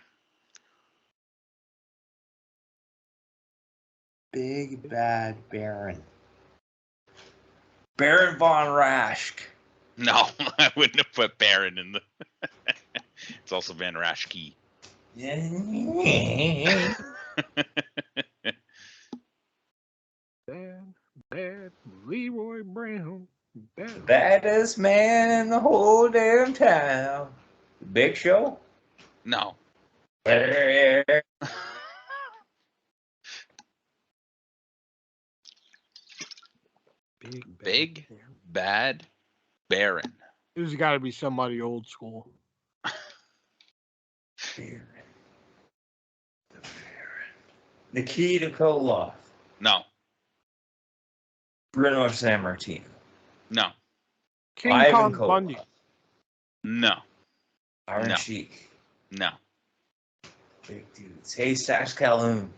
Big bad Baron. Baron von Rasch. No, I wouldn't have put Baron in the. It's also Van Raschke. Yeah. Bad Leroy Brown. Baddest man in the whole damn town. Big Show? No. Big bad Baron. There's got to be somebody old school. Baron. The Baron. Nikita Koloff. No. Bruno Sammartino. No. King Ivan Kong Bundy. No. Iron Sheik. No. Big dudes. Haystacks Calhoun.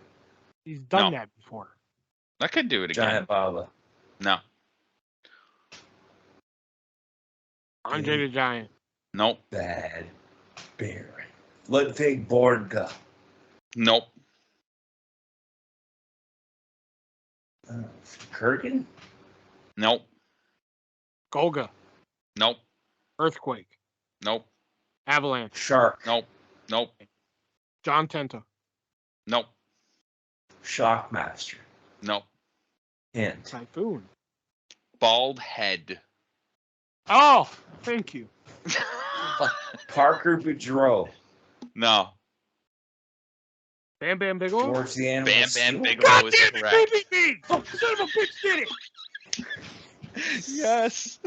He's done that before. I could do it again. Giant Baba. No. Andre the Giant. Nope. Bad Baron. Ludwig Borga. Nope. Kurgan? Nope. Golga. Nope. Earthquake. Nope. Avalanche. Shark. Nope. Nope. John Tenta. Nope. Shockmaster. Nope. Hint. Typhoon. Bald head. Oh, thank you. Parker Boudreaux. No. Bam Bam Bigelow. George the Animal Bam Steel. Bigelow God is damn it, correct. baby! Oh, son of a bitch did it! Yes.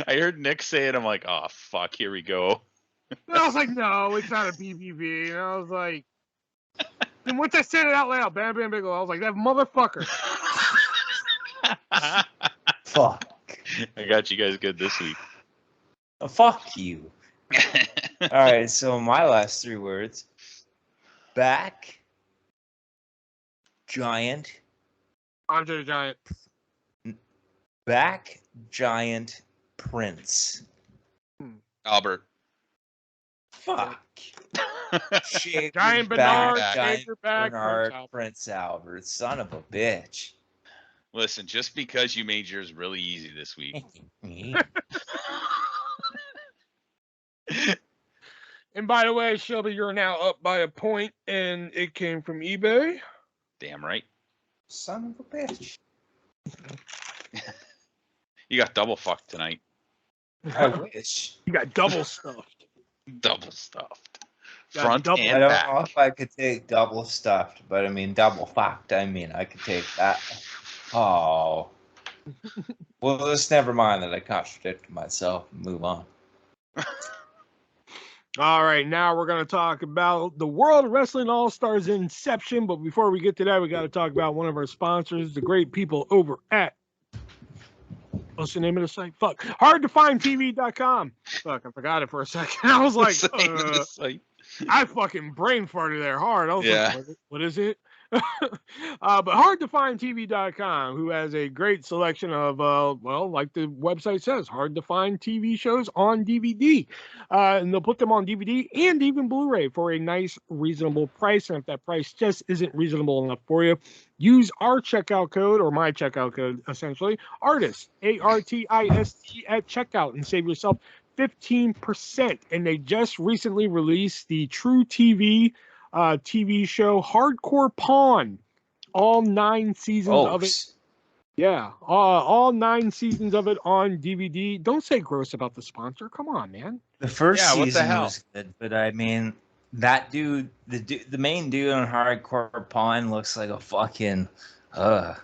I heard Nick say it. I'm like, oh fuck, here we go. And I was like, no, it's not a BBB. And I was like, and once I said it out loud, Bam Bam Bigelow, I was like, that motherfucker. Fuck. I got you guys good this week. Fuck you. All right, so my last 3 words. Back. Giant. Andre the Giant. Back. Giant. Prince. Albert. Fuck. Shaker Giant back, Bernard, Giant Shaker back, Bernard, Prince Albert. Prince Albert. Son of a bitch. Listen, just because you made yours really easy this week. And by the way, Shelby, you're now up by a point, and it came from eBay. Damn right. Son of a bitch. You got double fucked tonight. I wish. You got double stuffed. Double stuffed. Got Front double- and I don't back. know if I could take double stuffed, but I mean double fucked. I mean I could take that. Oh. Well, just never mind that I contradicted myself and move on. All right, now we're going to talk about the World Wrestling All-Stars Inception. But before we get to that, we got to talk about one of our sponsors, the great people over at, what's the name of the site? Fuck. HardToFindTV.com. Fuck, I forgot it for a second. I was like, What's the name of the site? I fucking brain farted there hard. I was Yeah. like, what is it? But HardToFindTV.com, who has a great selection of, well, like the website says, hard to find TV shows on DVD. And they'll put them on DVD and even Blu-ray for a nice, reasonable price. And if that price just isn't reasonable enough for you, use our checkout code, or my checkout code, essentially, ARTIST, ARTIST at checkout, and save yourself 15%. And they just recently released the True TV TV show Hardcore Pawn, all 9 seasons of it. Yeah, all 9 seasons of it on DVD. Don't say gross about the sponsor. Come on, man. The first Yeah, what the season hell? was good, but I mean that dude, the main dude on Hardcore Pawn looks like a fucking. I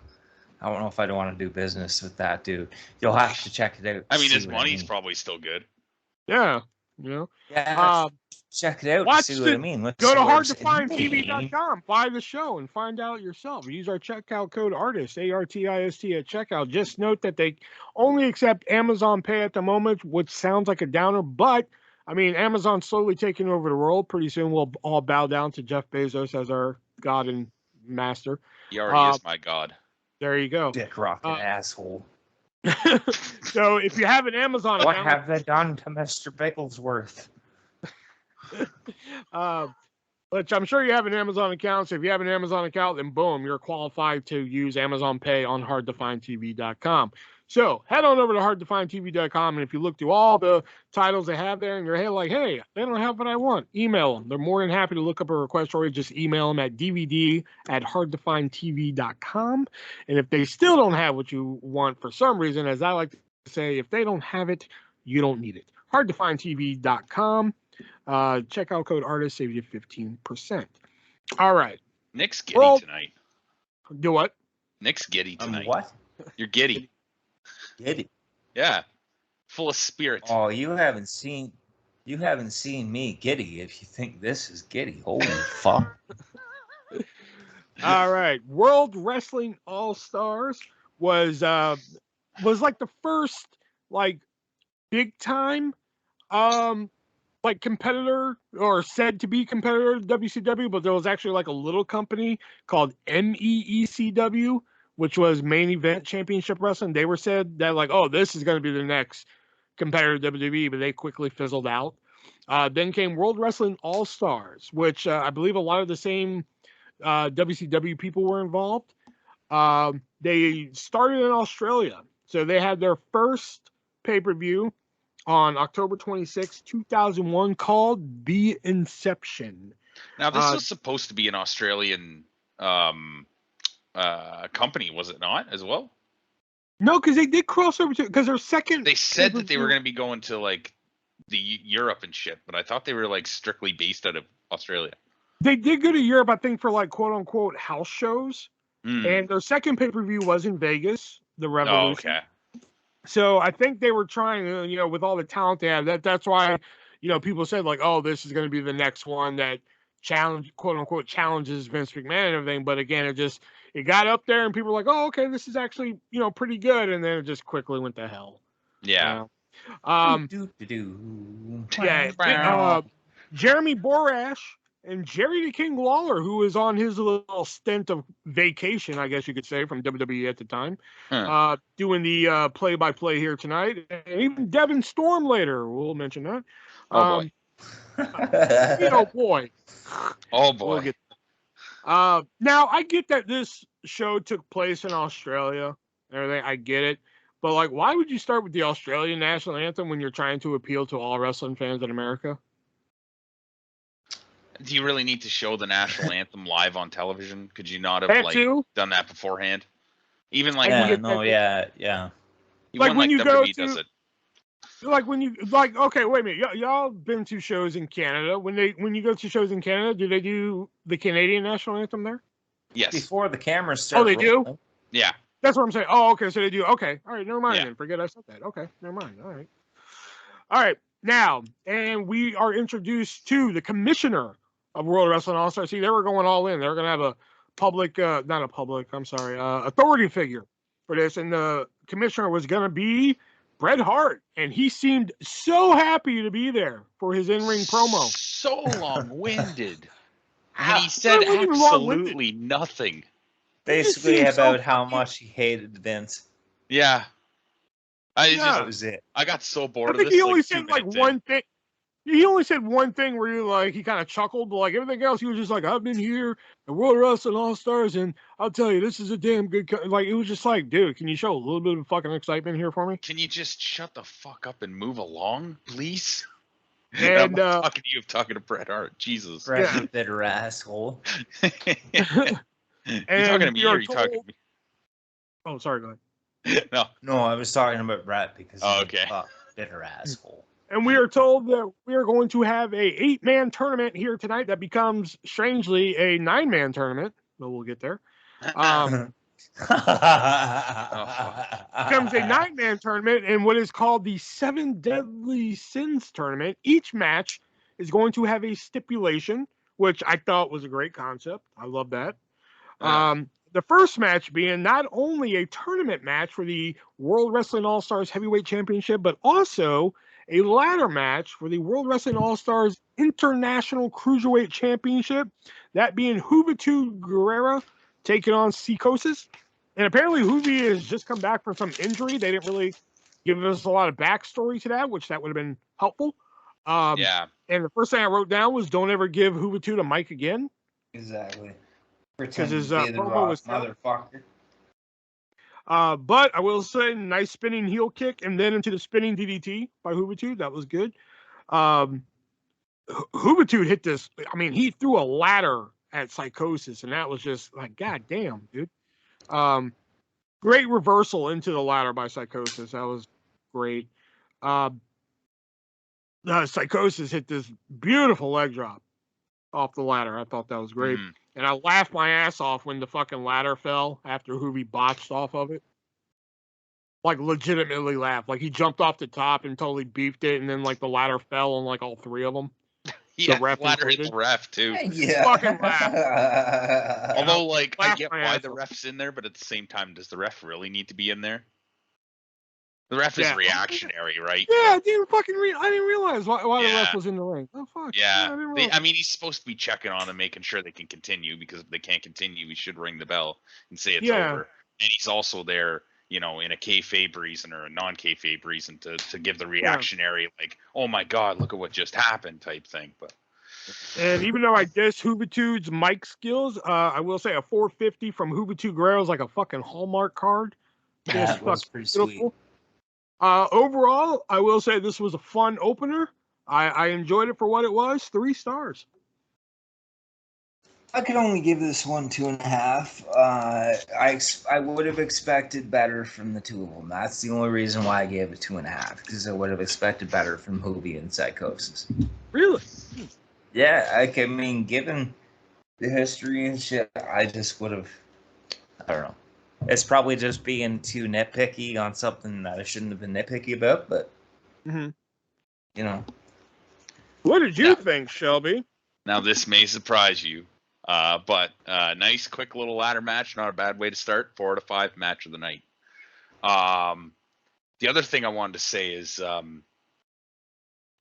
don't know if I'd want to do business with that dude. You'll have to check it out. I mean, to his see what money's mean. probably still good. Yeah, you know. Yeah, check it out. watch To see what I the- mean. Let's Go see to what I'm saying. hardtofindtv.com, buy the show, and find out yourself. Use our checkout code ARTIST, ARTIST at checkout. Just note that they only accept Amazon Pay at the moment, which sounds like a downer, but I mean, Amazon's slowly taking over the world. Pretty soon we'll all bow down to Jeff Bezos as our god and master. He already is my god. There you go. Dick rocket asshole. So if you have an Amazon What account, have they done to Mr. Bigglesworth? which I'm sure you have an Amazon account. So if you have an Amazon account, then boom, you're qualified to use Amazon Pay on hardtofindtv.com. So head on over to hardtofindtv.com, and if you look through all the titles they have there, and you're like, hey, they don't have what I want, email them. They're more than happy to look up a request for you. Just email them at dvd@hardtofindtv.com. And if they still don't have what you want for some reason, as I like to say, if they don't have it, you don't need it. Hardtofindtv.com. Checkout code ARTIST, save you 15%. All right. Nick's giddy tonight. Do what? Nick's giddy tonight. What? You're giddy. Giddy. Yeah. Full of spirit. Oh, you haven't seen me giddy. If you think this is giddy, holy fuck! All right. World Wrestling All-Stars was like the first like big time like competitor, or said to be competitor to WCW, but there was actually like a little company called MEECW, which was Main Event Championship Wrestling. They were said that like, oh, this is going to be the next competitor to WWE, but they quickly fizzled out. Then came World Wrestling All-Stars, which I believe a lot of the same WCW people were involved. They started in Australia. So they had their first pay-per-view on October 26, 2001, called The Inception. Now, this was supposed to be an Australian company, was it not, as well? No, because they did cross over to, because their second. They said that they were going to be going to like the Europe and shit, but I thought they were like strictly based out of Australia. They did go to Europe, I think, for like quote unquote house shows. And their second pay-per-view was in Vegas, the Revolution. Oh, okay. So I think they were trying, with all the talent they have, that's why, people said like, oh, this is going to be the next one that quote unquote challenges Vince McMahon and everything. But again, it got up there and people were like, oh, okay, this is actually, pretty good. And then it just quickly went to hell. Yeah. Jeremy Borash and Jerry the King Lawler, who was on his little stint of vacation, I guess you could say, from WWE at the time, doing the play-by-play here tonight. And even Devin Storm later, we'll mention that. Oh, boy. Boy. Oh, boy. Now I get that this show took place in Australia and everything. I get it. But like, why would you start with the Australian national anthem when you're trying to appeal to all wrestling fans in America? Do you really need to show the national anthem live on television? Could you not have done that beforehand? Even like yeah. Like when you WWE does it. Like when you okay, wait a minute. Y'all been to shows in Canada. When you go to shows in Canada, do they do the Canadian national anthem there? Yes. Before the cameras start. Oh, they do? Yeah. That's what I'm saying. Oh, okay, so they do. Okay. All right, never mind then. Forget I said that. Okay, never mind. All right. All right. Now, and we are introduced to the commissioner of World Wrestling All-Stars. See, they were going all in. They were going to have a public, authority figure for this. And the commissioner was going to be Bret Hart. And he seemed so happy to be there for his in-ring promo. So long-winded. And he said absolutely nothing. Basically about how much he hated Vince. Yeah. That was it. I got so bored of this. I think he only said like one thing. He only said one thing where he kind of chuckled, but like everything else, he was just like, I've been here at World Wrestling All-Stars, and I'll tell you, this is a damn good. Like, it was just like, dude, can you show a little bit of fucking excitement here for me? Can you just shut the fuck up and move along, please? And I'm talking to you, I'm talking to Bret Hart. Jesus. Bret, you bitter asshole. You talking to me or are you talking to me? Oh, sorry, go ahead. No, I was talking about Bret because okay. Bitter asshole. And we are told that we are going to have a 8-man tournament here tonight that becomes, strangely, a 9-man tournament. But we'll get there. Becomes a 9-man tournament in what is called the 7 Deadly Sins tournament. Each match is going to have a stipulation, which I thought was a great concept. I love that. The first match being not only a tournament match for the World Wrestling All-Stars Heavyweight Championship, but also a ladder match for the World Wrestling All-Stars International Cruiserweight Championship. That being Juventud Guerrera taking on Psychosis. And apparently Juvi has just come back from some injury. They didn't really give us a lot of backstory to that, which that would have been helpful. Yeah. And the first thing I wrote down was don't ever give Juventud a mic again. Exactly. Because his promo was motherfucker. But I will say, nice spinning heel kick and then into the spinning DDT by Juventud. That was good. Juventud hit this. I mean, he threw a ladder at Psychosis, and that was just like, God damn, dude. Great reversal into the ladder by Psychosis. That was great. Psychosis hit this beautiful leg drop off the ladder. I thought that was great. And I laughed my ass off when the fucking ladder fell after Juvi botched off of it. Like, legitimately laughed. Like, he jumped off the top and totally beefed it, and then, like, the ladder fell on, like, all 3 of them. Yeah, the ladder hit the ref, too. Yeah. Fucking laugh. Although, like, I get why the ref's in there, but at the same time, does the ref really need to be in there? The ref is reactionary, right? Yeah, I didn't realize why the ref was in the ring. Oh, fuck. Yeah. I mean, he's supposed to be checking on them, making sure they can continue, because if they can't continue, he should ring the bell and say it's over. And he's also there, in a kayfabe reason or a non-kayfabe reason to give the reactionary, like, oh my God, look at what just happened type thing. And even though I diss Juventud's mic skills, I will say a 450 from Juventud Guerrero is like a fucking Hallmark card. That was pretty sweet. Overall, I will say this was a fun opener. I enjoyed it for what it was. 3 stars. I could only give this one 2.5. I would have expected better from the 2 of them. That's the only reason why I gave it 2.5, because I would have expected better from Juvi and Psychosis. Really? Yeah, I mean, given the history and shit, I just would have. I don't know. It's probably just being too nitpicky on something that I shouldn't have been nitpicky about, but, What did you think, Shelby? Now, this may surprise you, but nice, quick little ladder match. Not a bad way to start. 4 out of 5 match of the night. The other thing I wanted to say is,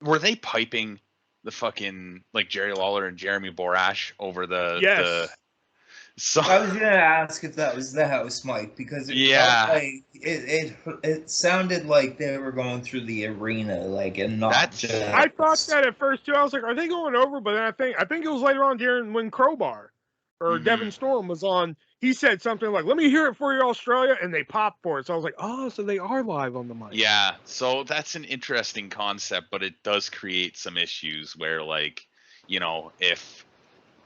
were they piping the fucking, like, Jerry Lawler and Jeremy Borash over the... Yes. So I was gonna ask if that was the house mic, because it felt like it sounded like they were going through the arena, like, and not. I thought that at first too. I was like, are they going over? But then I think it was later on during when Crowbar or Devin Storm was on. He said something like, "Let me hear it for you, Australia," and they popped for it. So I was like, "Oh, so they are live on the mic." Yeah, so that's an interesting concept, but it does create some issues where, like, you know, if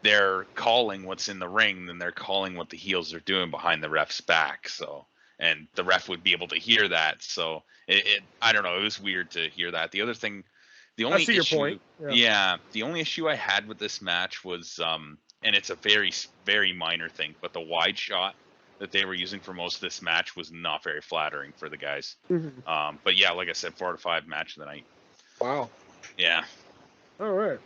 they're calling what's in the ring, then they're calling what the heels are doing behind the ref's back. So, and the ref would be able to hear that. So I don't know. It was weird to hear that. The other thing, the only I see issue, your point. Yeah, the only issue I had with this match was, and it's a very, very minor thing, but the wide shot that they were using for most of this match was not very flattering for the guys. But yeah, like I said, 4 out of 5 match of the night. Wow. Yeah. All right.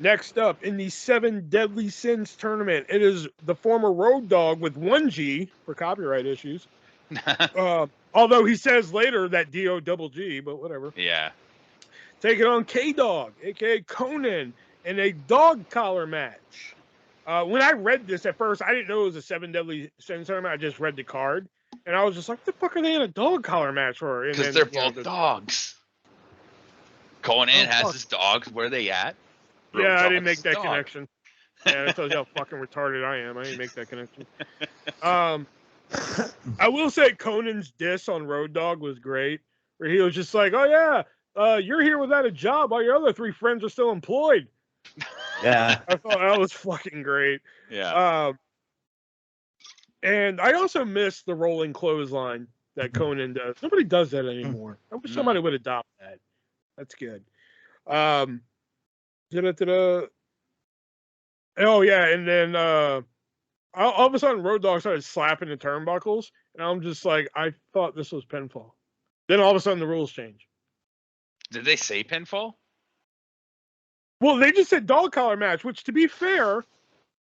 Next up, in the 7 Deadly Sins tournament, it is the former Road Dogg with 1G for copyright issues. Although he says later that D-O-double-G, but whatever. Yeah. Taking on K-Dog, a.k.a. Conan, in a dog collar match. When I read this at first, I didn't know it was a 7 Deadly Sins tournament. I just read the card. And I was just like, what the fuck are they in a dog collar match for? Because they're both dogs. Conan has his dogs. Where are they at? Yeah, I didn't make that connection. Yeah, that tells you how fucking retarded I am. I didn't make that connection. I will say Conan's diss on Road Dogg was great. Where he was just like, oh yeah, you're here without a job. All your other 3 friends are still employed. Yeah. I thought that was fucking great. Yeah. And I also missed the rolling clothesline that Conan does. Nobody does that anymore. I wish somebody would adopt that. That's good. Oh yeah, and then all of a sudden Road Dogg started slapping the turnbuckles, and I'm just like, I thought this was pinfall. Then all of a sudden the rules change. Did they say pinfall? Well, they just said dog collar match, which, to be fair,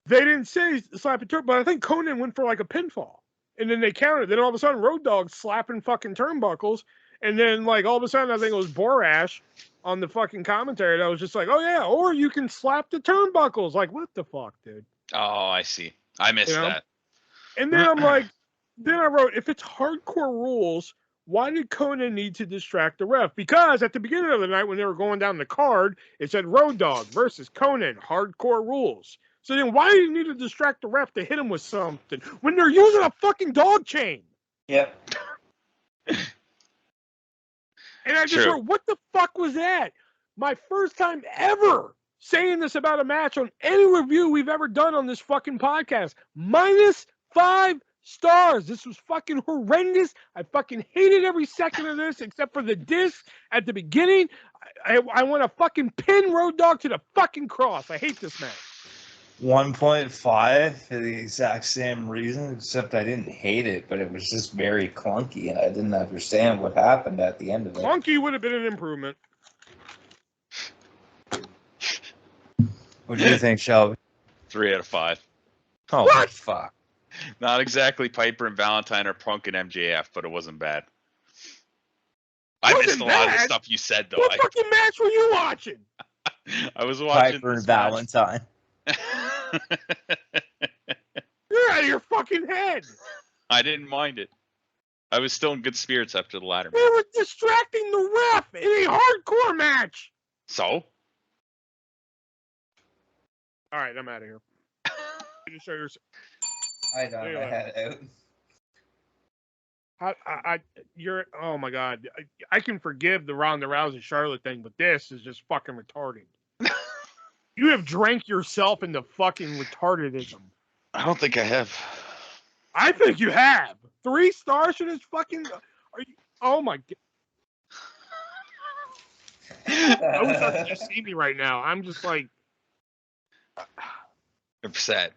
they didn't say slap a turn, but I think Conan went for like a pinfall, and then they counted. Then all of a sudden Road Dogg slapping fucking turnbuckles, and then like all of a sudden I think it was Borash on the fucking commentary that was just like, oh yeah, or you can slap the turnbuckles. Like, what the fuck, dude? Oh, I see. I missed that. And then I'm like, then I wrote, if it's hardcore rules, why did Conan need to distract the ref? Because at the beginning of the night when they were going down the card, it said Road Dogg versus Conan, hardcore rules. So then why do you need to distract the ref to hit him with something when they're using a fucking dog chain? Yep. And I just wrote, what the fuck was that? My first time ever saying this about a match on any review we've ever done on this fucking podcast. -5 stars. This was fucking horrendous. I fucking hated every second of this except for the diss at the beginning. I want to fucking pin Road Dogg to the fucking cross. I hate this match. 1.5 for the exact same reason, except I didn't hate it, but it was just very clunky, and I didn't understand what happened at the end of it. Clunky would have been an improvement. What do you think, Shelby? 3 out of 5. Oh, what? Fuck. Not exactly Piper and Valentine or Punk and MJF, but it wasn't bad. I missed a lot of the stuff you said, though. What fucking match were you watching? I was watching Piper and Valentine. You're out of your fucking head. I didn't mind it. I was still in good spirits after the ladder match. They were distracting the ref in a hardcore match. So? All right, I'm out of here. I got my head out. You're, oh my God. I can forgive the Ronda Rousey Charlotte thing, but this is just fucking retarded. You have drank yourself into fucking retardedism. I don't think I have. I think you have. 3 stars for this fucking. Are you? Oh my God. I wish I could see me right now. I'm just like upset.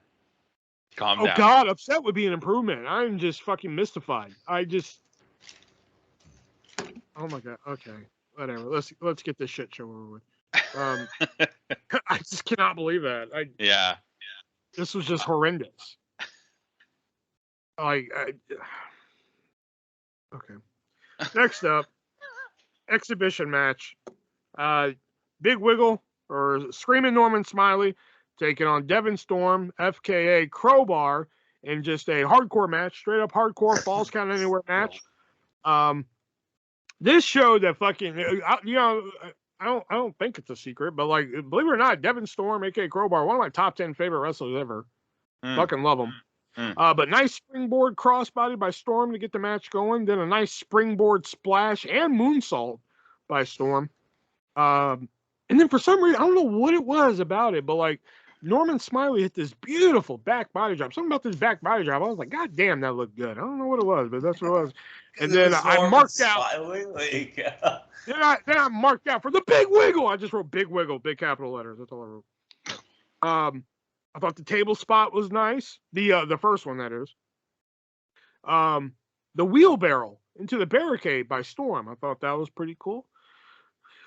Calm down. Oh God, upset would be an improvement. I'm just fucking mystified. Oh my God. Okay, whatever. Let's get this shit show over with. I just cannot believe that. Yeah. This was just horrendous. Okay. Next up, exhibition match. Big Wiggle or Screaming Norman Smiley taking on Devin Storm, FKA Crowbar, in just a hardcore match, straight up hardcore falls count anywhere match. This show that fucking, I don't think it's a secret, but like, believe it or not, Devin Storm, aka Crowbar, one of my top 10 favorite wrestlers ever. Fucking love them. But nice springboard crossbody by Storm to get the match going. Then a nice springboard splash and moonsault by Storm. And then for some reason, I don't know what it was about it, but like Norman Smiley hit this beautiful back body drop. Something about this back body drop. I was like, God damn, that looked good. I don't know what it was, but that's what it was. And then I marked out. Then I marked out for the big wiggle. I just wrote big wiggle, big capital letters. That's all I wrote. I thought the table spot was nice. The first one, that is. The wheelbarrow into the barricade by Storm. I thought that was pretty cool.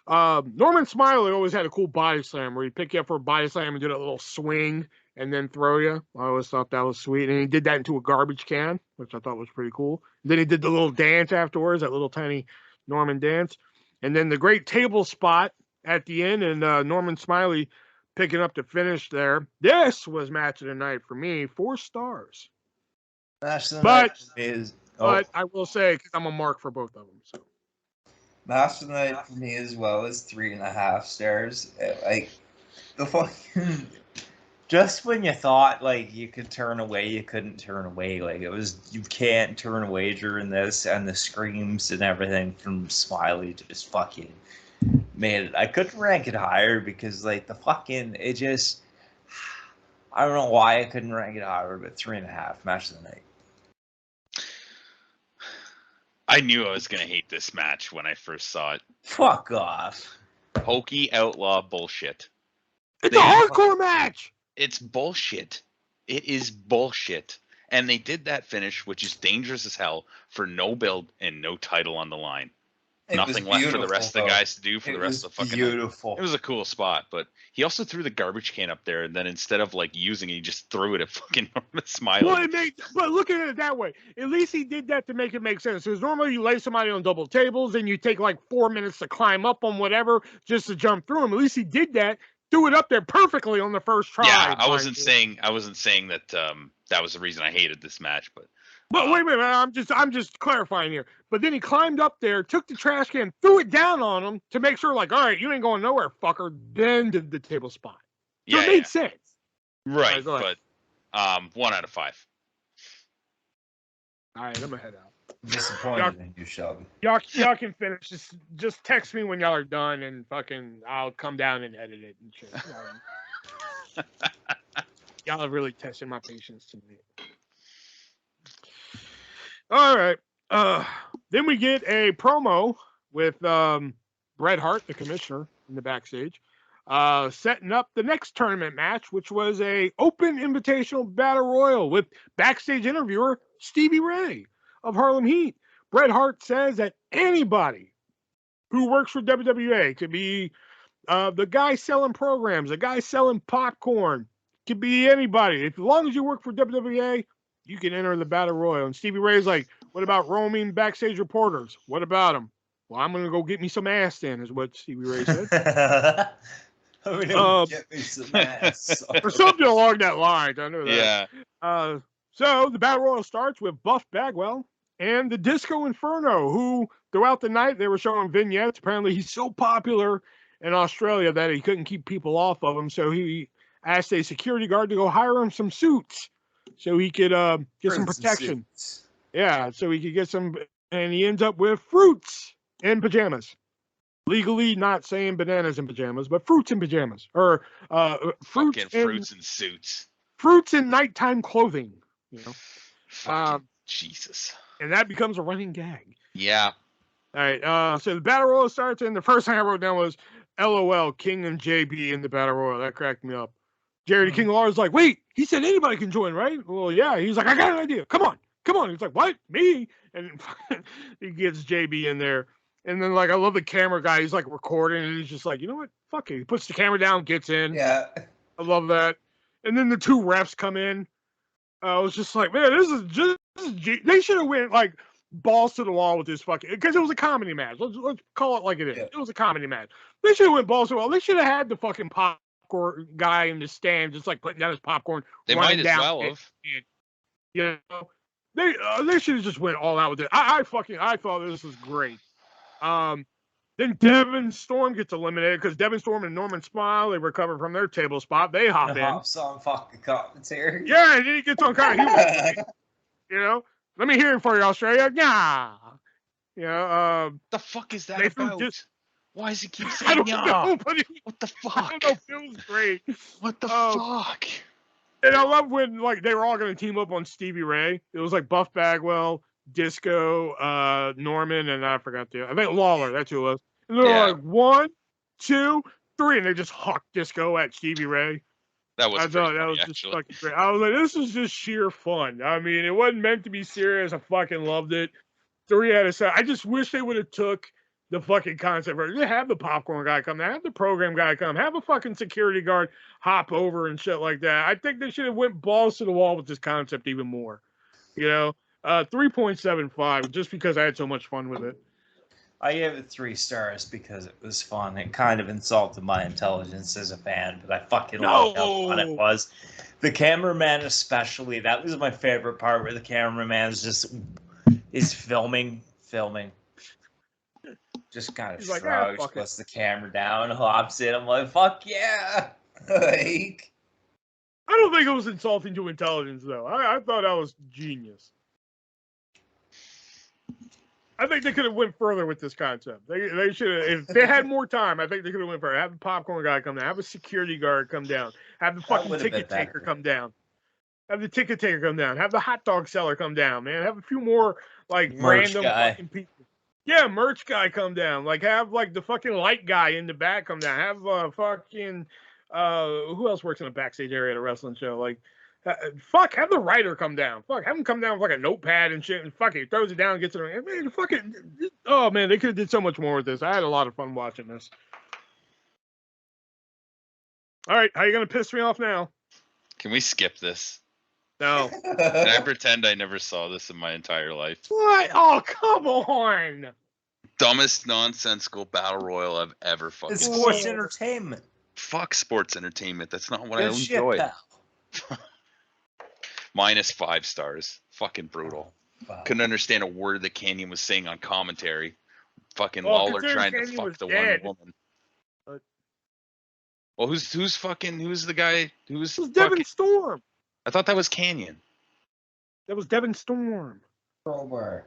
Norman Smiley always had a cool body slam where he'd pick you up for a body slam and do that little swing and then throw you. I always thought that was sweet. And he did that into a garbage can, which I thought was pretty cool. Then he did the little dance afterwards, that little tiny Norman dance. And then the great table spot at the end, and Norman Smiley picking up the finish there. This was match of the night for me, 4 stars. Match of the night is. But I will say, because I'm a mark for both of them. So. Match of the night for me as well is 3.5 stars. Like the fucking, just when you thought like you could turn away, you couldn't turn away. Like it was, you can't turn away during this, and the screams and everything from Smiley just fucking made it. I couldn't rank it higher because like the fucking, it just, I don't know why I couldn't rank it higher, but 3.5 match of the night. I knew I was going to hate this match when I first saw it. Fuck off. Hokey outlaw bullshit. It's a hardcore match. It's bullshit. It is bullshit. And they did that finish, which is dangerous as hell, for no build and no title on the line. Nothing left for the rest of the guys to do for the rest of the fucking beautiful night. It was a cool spot, but he also threw the garbage can up there, and then instead of like using it, he just threw it at fucking Norman Smiley. Well, but look at it that way. At least he did that to make it make sense. Because normally you lay somebody on double tables and you take like 4 minutes to climb up on whatever just to jump through them. At least he did that, threw it up there perfectly on the first try. Yeah, I wasn't saying that that was the reason I hated this match, but. But wait a minute, I'm just clarifying here. But then he climbed up there, took the trash can, threw it down on him to make sure, like, all right, you ain't going nowhere, fucker. Then did the table spot. So it made sense. Right, but 1 out of 5. All right, I'm gonna head out. Disappointed in you, Shelby. Y'all can finish. Just text me when y'all are done, and fucking I'll come down and edit it and shit. Y'all have really tested my patience tonight. All right. Then we get a promo with Bret Hart, the commissioner, in the backstage, setting up the next tournament match, which was a open invitational battle royal with backstage interviewer Stevie Ray of Harlem Heat. Bret Hart says that anybody who works for WWE could be the guy selling programs, the guy selling popcorn, could be anybody. As long as you work for WWE, you can enter the battle royal. And Stevie Ray's like, what about roaming backstage reporters? What about them? Well, I'm going to go get me some ass then, is what Stevie Ray said. Get me some ass. Or something along that line. I know that. Yeah. So the battle royal starts with Buff Bagwell and the Disco Inferno, who throughout the night they were showing vignettes. Apparently he's so popular in Australia that he couldn't keep people off of him. So he asked a security guard to go hire him some suits so he could get some protection. Yeah, so he could get some, and he ends up with fruits in pajamas. Legally not saying bananas in pajamas, but fruits in pajamas. Or fruits in suits. Fruits in nighttime clothing, you know. Jesus. And that becomes a running gag. Yeah. All right, so the battle royal starts, and the first thing I wrote down was LOL, King and JB in the battle royal. That cracked me up. Jerry the King Lawler's like, wait, he said anybody can join, right? Well, yeah. He's like, I got an idea. Come on. He's like, what? Me? And he gets JB in there. And then, like, I love the camera guy. He's, like, recording, and he's just like, you know what? Fuck it. He puts the camera down, gets in. Yeah. I love that. And then the 2 refs come in. I was just like, man, they should have went, like, balls to the wall with this fucking, because it was a comedy match. Let's call it like it is. Yeah. It was a comedy match. They should have went balls to the wall. They should have had the fucking popcorn guy in the stand just like putting down his popcorn. They might as well have. You know, they should have just went all out with it. I thought this was great. Then Devin Storm gets eliminated because Devin Storm and Norman Smiley recover from their table spot. They hop in. Hops on fucking commentary. Yeah, and then he gets on kind of you know, let me hear it for you, Australia. Yeah. You know, the fuck is that Nathan about? just- Why does he keep I saying don't yeah? know, but What the I fuck? don't know, it was great. What the fuck? And I love when like they were all going to team up on Stevie Ray. It was like Buff Bagwell, Disco, Norman, and I forgot I think Lawler. That's who it was. And they're like 1, 2, 3, and they just hawked Disco at Stevie Ray. That was I thought that was just fucking great. I was like, this is just sheer fun. I mean, it wasn't meant to be serious. I fucking loved it. 3 out of 7. I just wish they would have took the fucking concept. Have the popcorn guy come there. Have the program guy come. Have a fucking security guard hop over and shit like that. I think they should have went balls to the wall with this concept even more. You know, 3.75 just because I had so much fun with it. I gave it 3 stars because it was fun. It kind of insulted my intelligence as a fan, but I fucking loved how fun it was. The cameraman especially, that was my favorite part where the cameraman is filming. Just kind of shrugs, puts the camera down, hops in. I'm like, fuck yeah. Like, I don't think it was insulting to intelligence, though. I thought that was genius. I think they could have went further with this concept. They should have, if they had more time, I think they could have went further. Have the popcorn guy come down. Have a security guard come down. Have the fucking ticket taker come down. Have the ticket taker come down. Have the hot dog seller come down, man. Have a few more, like, random fucking people. Yeah, merch guy come down. Like, have, like, the fucking light guy in the back come down. Have fucking, who else works in the backstage area at a wrestling show? Like, have the writer come down. Have him come down with like a notepad and shit, and he throws it down and gets it. I mean, oh man, they could have did so much more with this. I had a lot of fun watching this. All right, how you gonna piss me off now? Can we skip this? No. Can I pretend I never saw this in my entire life? What? Oh, come on. Dumbest nonsensical battle royal I've ever fucking it's seen. sports entertainment. Fuck sports entertainment. That's not what Good I enjoy. shit, -5 stars. Fucking brutal. Wow. Couldn't understand a word that Canyon was saying on commentary. Fucking Lawler trying to fuck the one woman. Well, who's the guy who was Devin Storm? I thought that was Canyon. That was Devin Storm. Crowbar.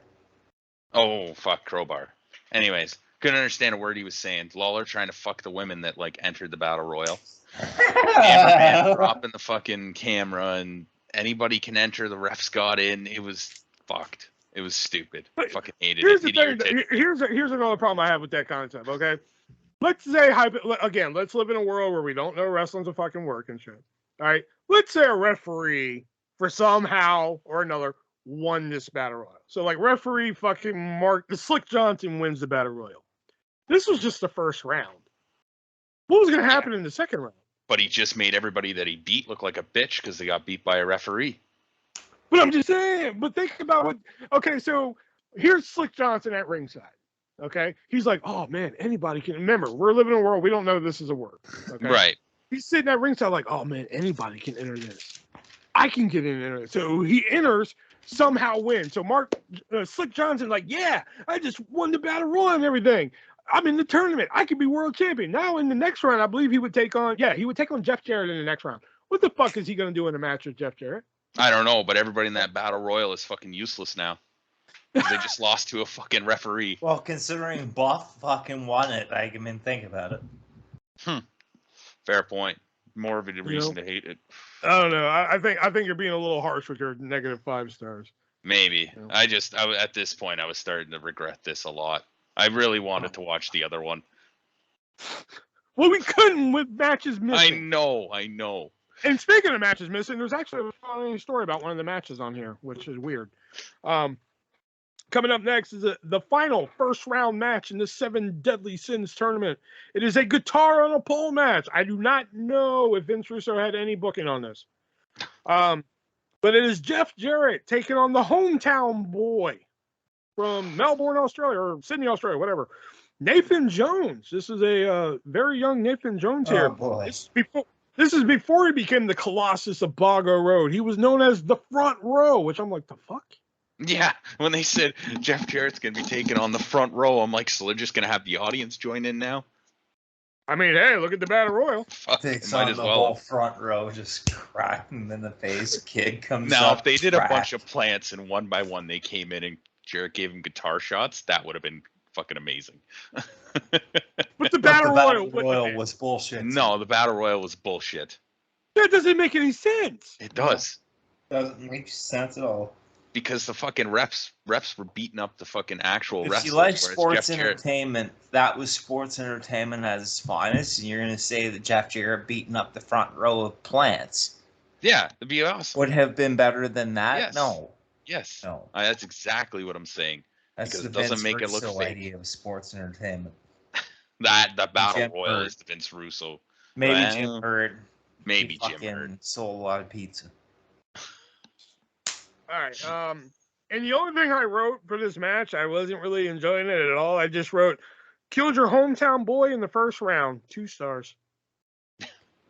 Oh, fuck, Crowbar. Anyways, couldn't understand a word he was saying. Lawler trying to fuck the women that, like, entered the Battle Royal. Cameraman dropping the fucking camera, and anybody can enter. The refs got in. It was fucked. It was stupid. I fucking hated Here's it. the thing. Here's another problem I have with that concept, okay? Let's say, again, let's live in a world where we don't know wrestling's a fucking work and shit. All right? Let's say a referee, for somehow or another, won this Battle Royal. So, like, referee fucking Slick Johnson wins the Battle Royal. This was just the first round. What was going to happen in the second round? But he just made everybody that he beat look like a bitch because they got beat by a referee. But I'm just saying, but think about what, okay, so here's Slick Johnson at ringside. Okay? He's like, oh man, anybody can, remember, we're living in a world, we don't know this is a work. Okay? Right. He's sitting at ringside like, oh man, anybody can enter this. I can get in there. So he enters, somehow wins. So Slick Johnson like, yeah, I just won the Battle Royal and everything. I'm in the tournament. I could be world champion. Now in the next round, I believe he would take on Jeff Jarrett in the next round. What the fuck is he going to do in a match with Jeff Jarrett? I don't know, but everybody in that Battle Royal is fucking useless now. Because they just lost to a fucking referee. Well, considering Buff fucking won it, I mean, think about it. Fair point. More of a reason to hate it. I don't know. I think you're being a little harsh with your -5 stars. Maybe. I at this point I was starting to regret this a lot. I really wanted to watch the other one. Well, we couldn't with matches missing. I know. And speaking of matches missing, there's actually a funny story about one of the matches on here, which is weird. Coming up next is the final first round match in the 7 Deadly Sins tournament. It is a guitar on a pole match. I do not know if Vince Russo had any booking on this. But it is Jeff Jarrett taking on the hometown boy from Melbourne, Australia, or Sydney, Australia, whatever. Nathan Jones. This is a very young Nathan Jones here. Oh, boy. This is before he became the Colossus of Bago Road. He was known as the Front Row, which I'm like, the fuck? Yeah, when they said Jeff Jarrett's going to be taken on the front row, I'm like, so they're just going to have the audience join in now? I mean, hey, look at the Battle Royal. Fuck, Takes might on as the well. whole front row, just crack him in the face. Kid comes Now, up. if they did a bunch crack. of plants and one by one they came in and Jarrett gave him guitar shots, that would have been fucking amazing. But the Battle Royal was bullshit. No, the Battle Royal was bullshit. That doesn't make any sense. It does. Doesn't make sense at all. Because the fucking refs were beating up the fucking actual If wrestlers. you like whereas sports Jeff Jarrett- entertainment, that was sports entertainment at its finest, and you're going to say that Jeff Jarrett beating up the front row of plants Yeah, it'd be awesome. would have been better than that? Yes. No. Yes. No. That's exactly what I'm saying. That's Because the it doesn't Vince make it look Russo fake. idea of sports entertainment. The Battle Jim Royal Hurt. is the Vince Russo. Maybe Well, Jim Hurt. Maybe He Jim fucking Hurt. sold a lot of pizza. All right. And the only thing I wrote for this match, I wasn't really enjoying it at all. I just wrote, killed your hometown boy in the first round. 2 stars.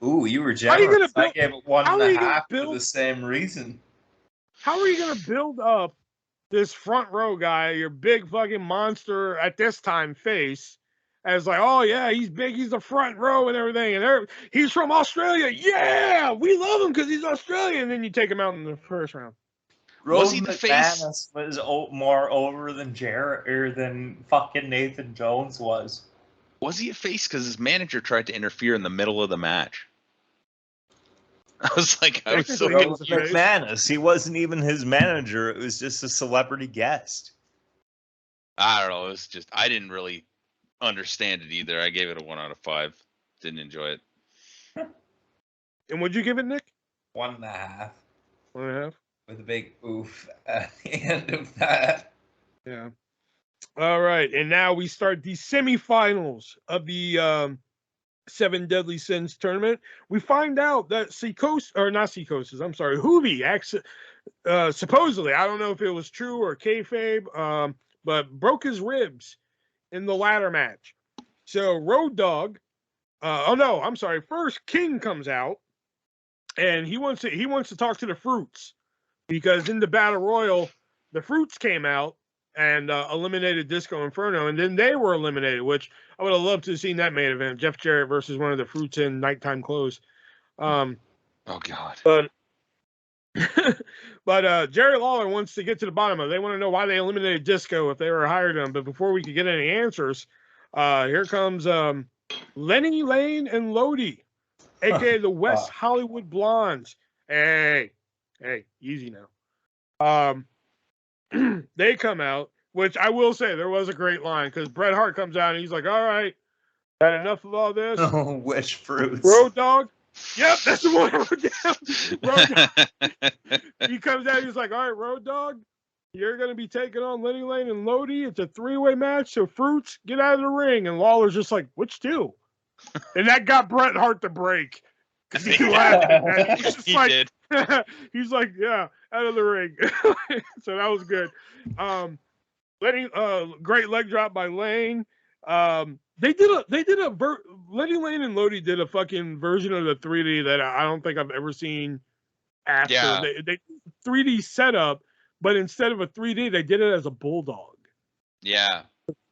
Ooh, you were How are you generous. gonna I gave it one how and are a you gonna half for build- the same reason. How are you going to build up this front row guy, your big fucking monster at this time face, as like, oh yeah, he's big, he's the front row and everything, and he's from Australia. Yeah, we love him because he's Australian. And then you take him out in the first round. Was he Rose the face? McMahon was more over than Jarrett or than fucking Nathan Jones was. Was he a face? Because his manager tried to interfere in the middle of the match. I was like, I was so Technically, he Rose was a face. McManus. He wasn't even his manager. It was just a celebrity guest. I don't know. It was just I didn't really understand it either. I gave it a 1 out of 5. Didn't enjoy it. And would you give it, Nick? 1.5 1.5. with a big oof at the end of that. Yeah. All right, and now we start the semifinals of the 7 Deadly Sins tournament. We find out that Hoovy actually, supposedly, I don't know if it was true or kayfabe, but broke his ribs in the ladder match. So Road Dogg, first King comes out, and he wants to talk to the Fruits, because in the Battle Royal, the Fruits came out and eliminated Disco Inferno, and then they were eliminated, which I would have loved to have seen that main event, Jeff Jarrett versus one of the Fruits in Nighttime Clothes. Oh God. But Jerry Lawler wants to get to the bottom of it. They want to know why they eliminated Disco if they were hired him. But before we could get any answers, here comes Lenny Lane and Lodi, aka the West Hollywood Blondes. Hey, easy now. They come out, which I will say there was a great line, because Bret Hart comes out and he's like, all right, had enough of all this? Oh, which Fruits? Road Dogg? Yep, that's the one I wrote down. Road Dogg. He comes out, he's like, all right, Road Dogg, you're going to be taking on Lenny Lane and Lodi. It's a 3-way match, so Fruits, get out of the ring. And Lawler's just like, which 2? And that got Bret Hart to break. Because he laughed at that. He was just He like, did. he's like, yeah, out of the ring. So that was good. Great leg drop by Lane. Lenny Lane and Lodi did a fucking version of the 3D that I don't think I've ever seen after. Yeah. They 3D setup, but instead of a 3D, they did it as a bulldog. Yeah.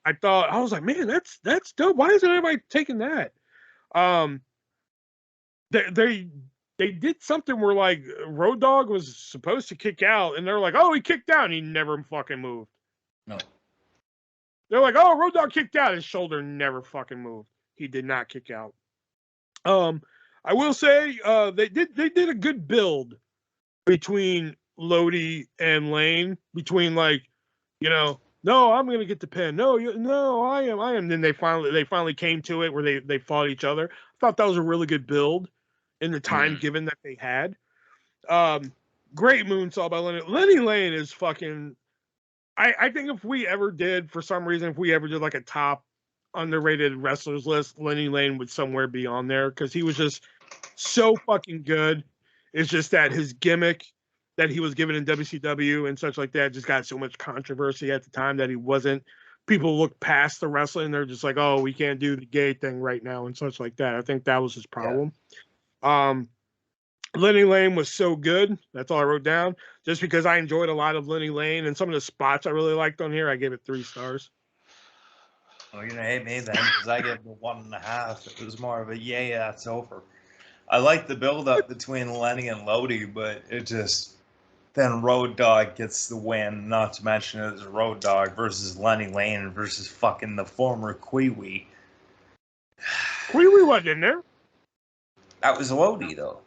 I was like, man, that's dope. Why isn't everybody taking that? They did something where like Road Dogg was supposed to kick out, and they're like, oh, he kicked out, and he never fucking moved. No. They're like, oh, Road Dogg kicked out, his shoulder never fucking moved. He did not kick out. I will say they did a good build between Lodi and Lane, between like, no, I'm gonna get the pin. No, I am. Then they finally came to it where they fought each other. I thought that was a really good build in the time given that they had. Great moonsault by Lenny. Lenny Lane is fucking. I think if we ever did, for some reason, like a top underrated wrestlers list, Lenny Lane would somewhere be on there, because he was just so fucking good. It's just that his gimmick that he was given in WCW and such like that just got so much controversy at the time that he wasn't. People look past the wrestling. They're just like, oh, we can't do the gay thing right now and such like that. I think that was his problem. Lenny Lane was so good. That's all I wrote down. Just because I enjoyed a lot of Lenny Lane and some of the spots I really liked on here, I gave it 3 stars. Well, you're gonna hate me then, because I gave it 1.5. It was more of a that's over. I like the build-up between Lenny and Lodi, but it just then Road Dogg gets the win. Not to mention it was Road Dogg versus Lenny Lane versus fucking the former Kwee-Wee. Kwee-Wee wasn't in there. That was Lodi though.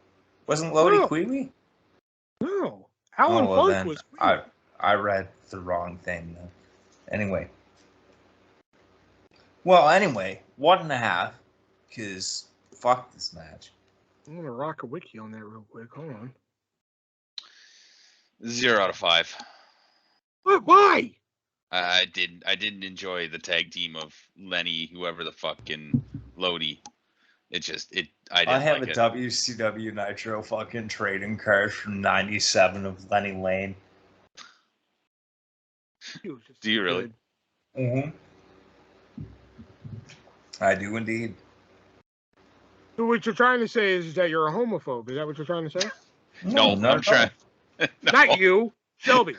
Wasn't Lodi No. Kwee-Wee? No. Alan well, Funk then was Kwee-Wee. I read the wrong thing then. Anyway. Well, anyway, 1.5, because fuck this match. I'm gonna rock a wiki on that real quick. Hold on. 0 out of 5. What? Why? I didn't enjoy the tag team of Lenny, whoever the fucking Lodi. I have like a it. WCW Nitro fucking trading card from '97 of Lenny Lane. Do you really? Mm-hmm. I do indeed. So what you're trying to say is that you're a homophobe. Is that what you're trying to say? No, I'm trying. No. Not you, Shelby.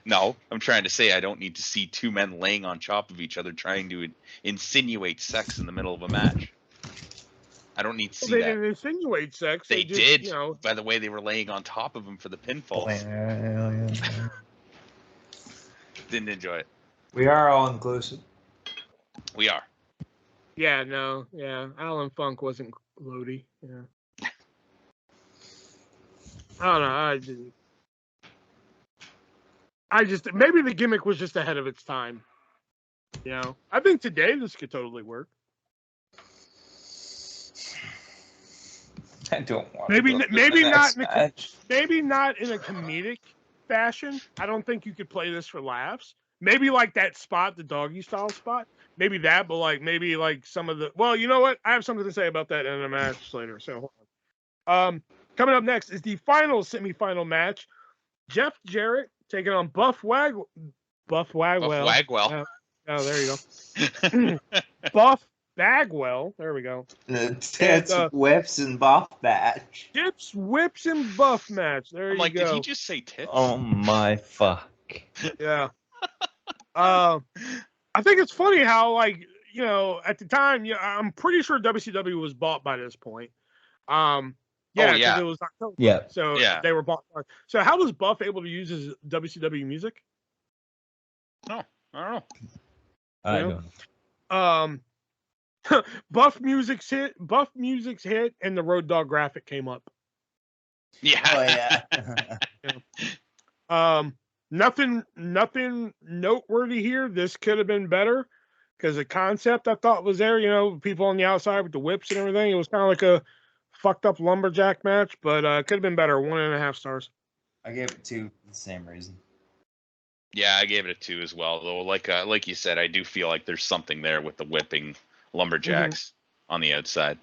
No, I'm trying to say I don't need to see 2 men laying on top of each other trying to insinuate sex in the middle of a match. I don't need to see They that. didn't insinuate sex. They just, did, you know. by the way they were laying on top of him for the pinfalls. Didn't enjoy it. We are all inclusive. We are. Yeah, no, yeah. Alan Funk wasn't Lodi. Yeah. I don't know. I just maybe the gimmick was just ahead of its time. You know, I think today this could totally work. I don't want maybe to maybe not in a, maybe not in a comedic fashion. I don't think you could play this for laughs. Maybe like that spot, the doggy style spot. Maybe that, but like maybe like some of the. Well, you know what? I have something to say about that in a match later. So, hold on. Coming up next is the final semifinal match. Jeff Jarrett taking on Buff Wagwell. Buff Wagwell. Oh, there you go. Buff Bagwell. There we go. Tits, whips, and buff match. Tips, whips, and buff match. There you go. Did he just say tits? Oh my fuck. Yeah. I think it's funny how, like, you know, at the time, I'm pretty sure WCW was bought by this point. Yeah, because it was October. Yeah. So they were bought. So how was Buff able to use his WCW music? No, I don't know. I don't know. Buff Music's hit, and the Road Dogg graphic came up. Yeah. Oh, yeah. Nothing noteworthy here. This could have been better because the concept I thought was there. You know, people on the outside with the whips and everything. It was kind of like a fucked up lumberjack match, but could have been better. 1.5 stars. I gave it 2 for the same reason. Yeah, I gave it a 2 as well. Though, like you said, I do feel like there's something there with the whipping lumberjacks on the outside.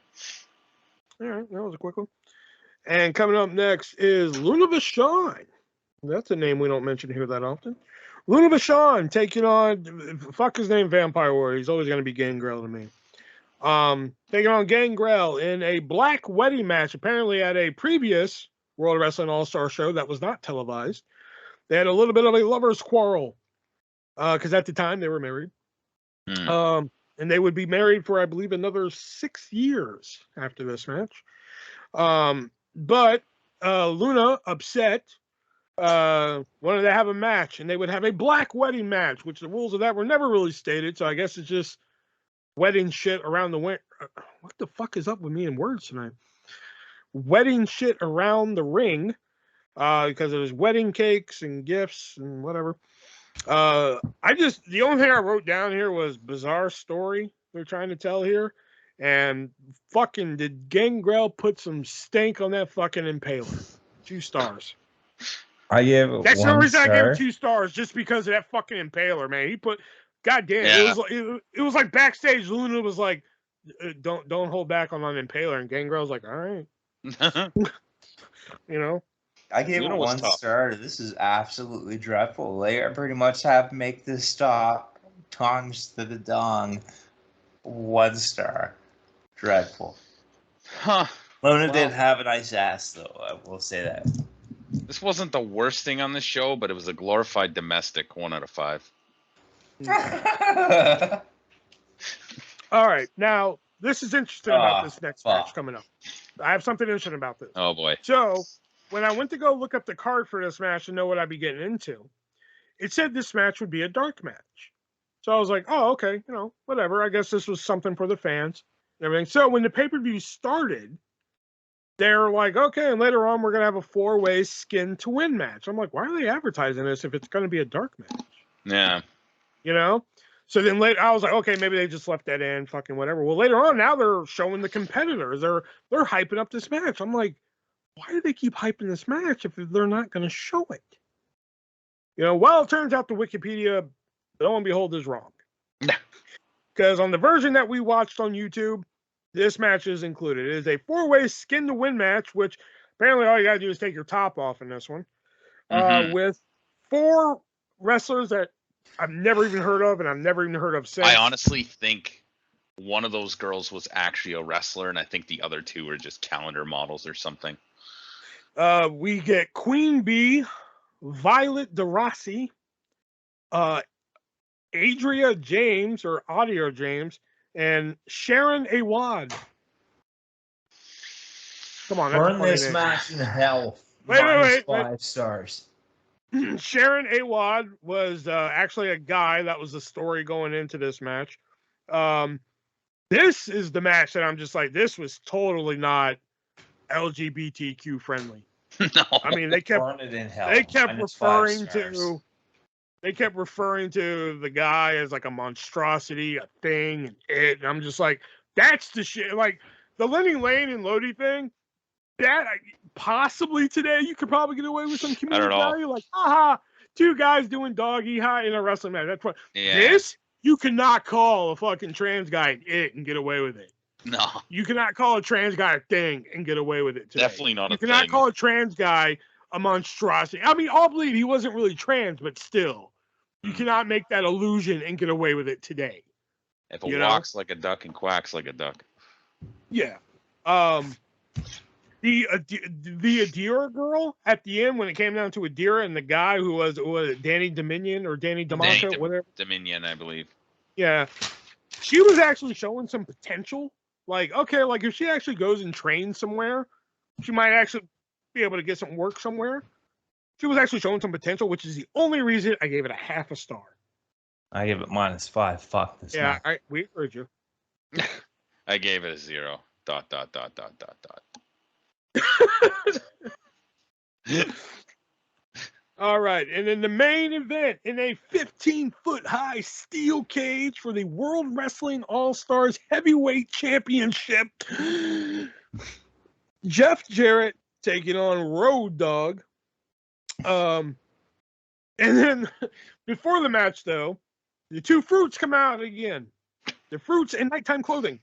All right, that was a quick one. And coming up next is Luna Vachon. That's a name we don't mention here that often. Luna Vachon taking on, fuck his name, Vampire Warrior. He's always going to be Gangrel to me. Taking on Gangrel in a black wedding match, apparently at a previous World Wrestling All-Star show that was not televised. They had a little bit of a lover's quarrel because at the time they were married. And they would be married for, I believe, another 6 years after this match. But Luna, upset, wanted to have a match, and they would have a black wedding match, which the rules of that were never really stated. So I guess it's just wedding shit around the ring. What the fuck is up with me in words tonight? Wedding shit around the ring, because there's wedding cakes and gifts and whatever. The only thing I wrote down here was bizarre story they're trying to tell here. And fucking did Gangrel put some stank on that fucking impaler? 2 stars. I gave it That's the 1 only reason star. I gave it 2 stars, just because of that fucking impaler, man. He put, goddamn, it was like backstage. Luna was like, don't hold back on an impaler, and Gangrel was like, all right, you know. I gave it 1 star. This is absolutely dreadful. They pretty much have to make this stop. Tongs to the dong. 1 star. Dreadful. Huh. Lona did have a nice ass, though. I will say that. This wasn't the worst thing on the show, but it was a glorified domestic 1 out of 5. All right, now this is interesting about this next match coming up. I have something interesting about this. Oh boy! So when I went to go look up the card for this match and know what I'd be getting into, it said this match would be a dark match. So I was like, oh, okay, whatever. I guess this was something for the fans and everything. So when the pay-per-view started, they're like, okay, and later on we're gonna have a 4-way skin to win match. I'm like, why are they advertising this if it's gonna be a dark match? Yeah. So then later I was like, okay, maybe they just left that in, fucking whatever. Well, later on, now they're showing the competitors. They're hyping up this match. I'm like, why do they keep hyping this match if they're not gonna show it? Well, it turns out the Wikipedia, lo and behold, is wrong. Because on the version that we watched on YouTube, this match is included. It is a 4-way skin to win match, which apparently all you got to do is take your top off in this one. With 4 wrestlers that I've never even heard of, and I've never even heard of since. I honestly think one of those girls was actually a wrestler, and I think the other 2 were just calendar models or something. We get Queen Bee, Violet DeRossi, Adria James, or Audio James, and Sharon Awad. Come on, burn this match in hell. Wait. 5 stars. Sharon Awad was actually a guy. That was the story going into this match. This is the match that I'm just like, this was totally not LGBTQ friendly. No. I mean, they kept referring to the guy as like a monstrosity, a thing, and I'm just like, that's the shit. Like the Lenny Lane and Lodi thing, that possibly today you could probably get away with some community value. Like, haha, 2 guys doing doggy high in a wrestling match. That's what. Yeah. This you cannot call a fucking trans guy it and get away with it. No. You cannot call a trans guy a thing and get away with it today. Definitely not You cannot call a trans guy a monstrosity. I mean, I'll believe he wasn't really trans, but still, you cannot make that illusion and get away with it today. If it walks like a duck and quacks like a duck. Yeah. The Adira girl at the end, when it came down to Adira and the guy who was Danny Dominion or Danny DeMonto, whatever. Dominion, I believe. Yeah. She was actually showing some potential. Like, okay, like if she actually goes and trains somewhere, she might actually be able to get some work somewhere. She was actually showing some potential, which is the only reason I gave it a 0.5 star. I give it -5. Fuck this. Yeah, we heard you. I gave it a 0. ... All right, and in the main event, in a 15-foot-high steel cage for the World Wrestling All-Stars Heavyweight Championship, Jeff Jarrett taking on Road Dogg. And then before the match, though, the 2 Fruits come out again. The Fruits in nighttime clothing.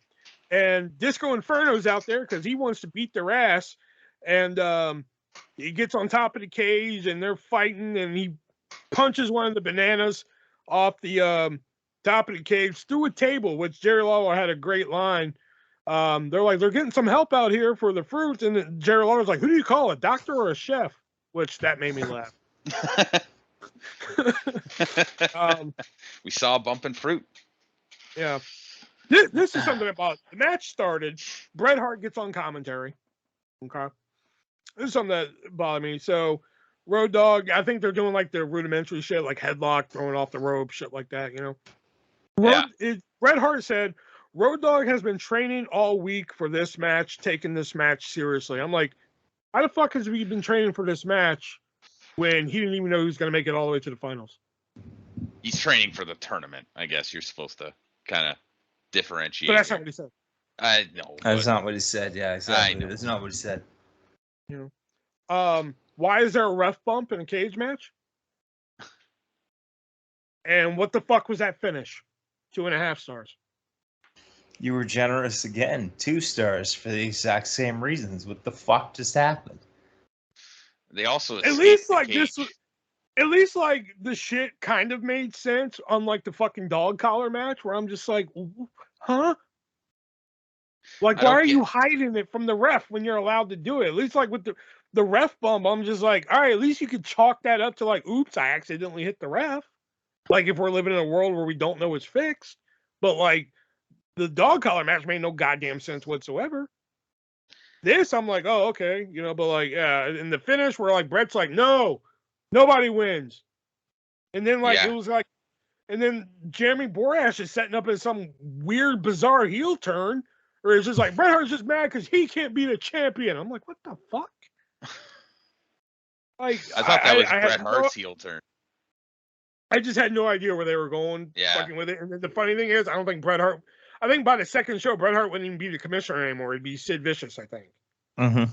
And Disco Inferno's out there because he wants to beat their ass. And he gets on top of the cage and they're fighting, and he punches one of the bananas off the top of the cage through a table, which Jerry Lawler had a great line. They're like, they're getting some help out here for the Fruits. And then Jerry Lawler's like, who do you call, a doctor or a chef? Which that made me laugh. We saw a bump in fruit. Yeah. This is something about the match started. Bret Hart gets on commentary. Okay. This is something that bothered me. So, Road Dogg, I think they're doing like the rudimentary shit, like headlock, throwing off the rope, shit like that, Bret Hart said, Road Dogg has been training all week for this match, taking this match seriously. I'm like, how the fuck has he been training for this match when he didn't even know he was going to make it all the way to the finals? He's training for the tournament. I guess you're supposed to kind of differentiate. But that's not what he said. No. That's not what he said. Yeah, exactly. That's not what he said. Why is there a ref bump in a cage match? And what the fuck was that finish? 2.5 stars. You were generous again. 2 stars for the exact same reasons. What the fuck just happened? They also at least like this was, at least like the shit kind of made sense, unlike the fucking dog collar match where I'm just like, huh? Like, I why don't are get- you hiding it from the ref when you're allowed to do it? At least, like, with the ref bump, I'm just like, all right, at least you could chalk that up to, like, oops, I accidentally hit the ref. Like, if we're living in a world where we don't know it's fixed. But, like, the dog collar match made no goddamn sense whatsoever. This, I'm like, oh, okay. You know, but, like, yeah, in the finish, where, like, Brett's like, no, nobody wins. And then, like, Yeah. it was like, and then Jeremy Borash is setting up as some weird, bizarre heel turn, or it's just like Bret Hart's just mad because he can't be the champion. I'm like, what the fuck? Like, I thought that was I Bret had Hart's heel turn. I just had no idea where they were going fucking with it. And then the funny thing is, I don't think Bret Hart. I think by the second show, Bret Hart wouldn't even be the commissioner anymore. It'd be Sid Vicious, I think. Mm-hmm.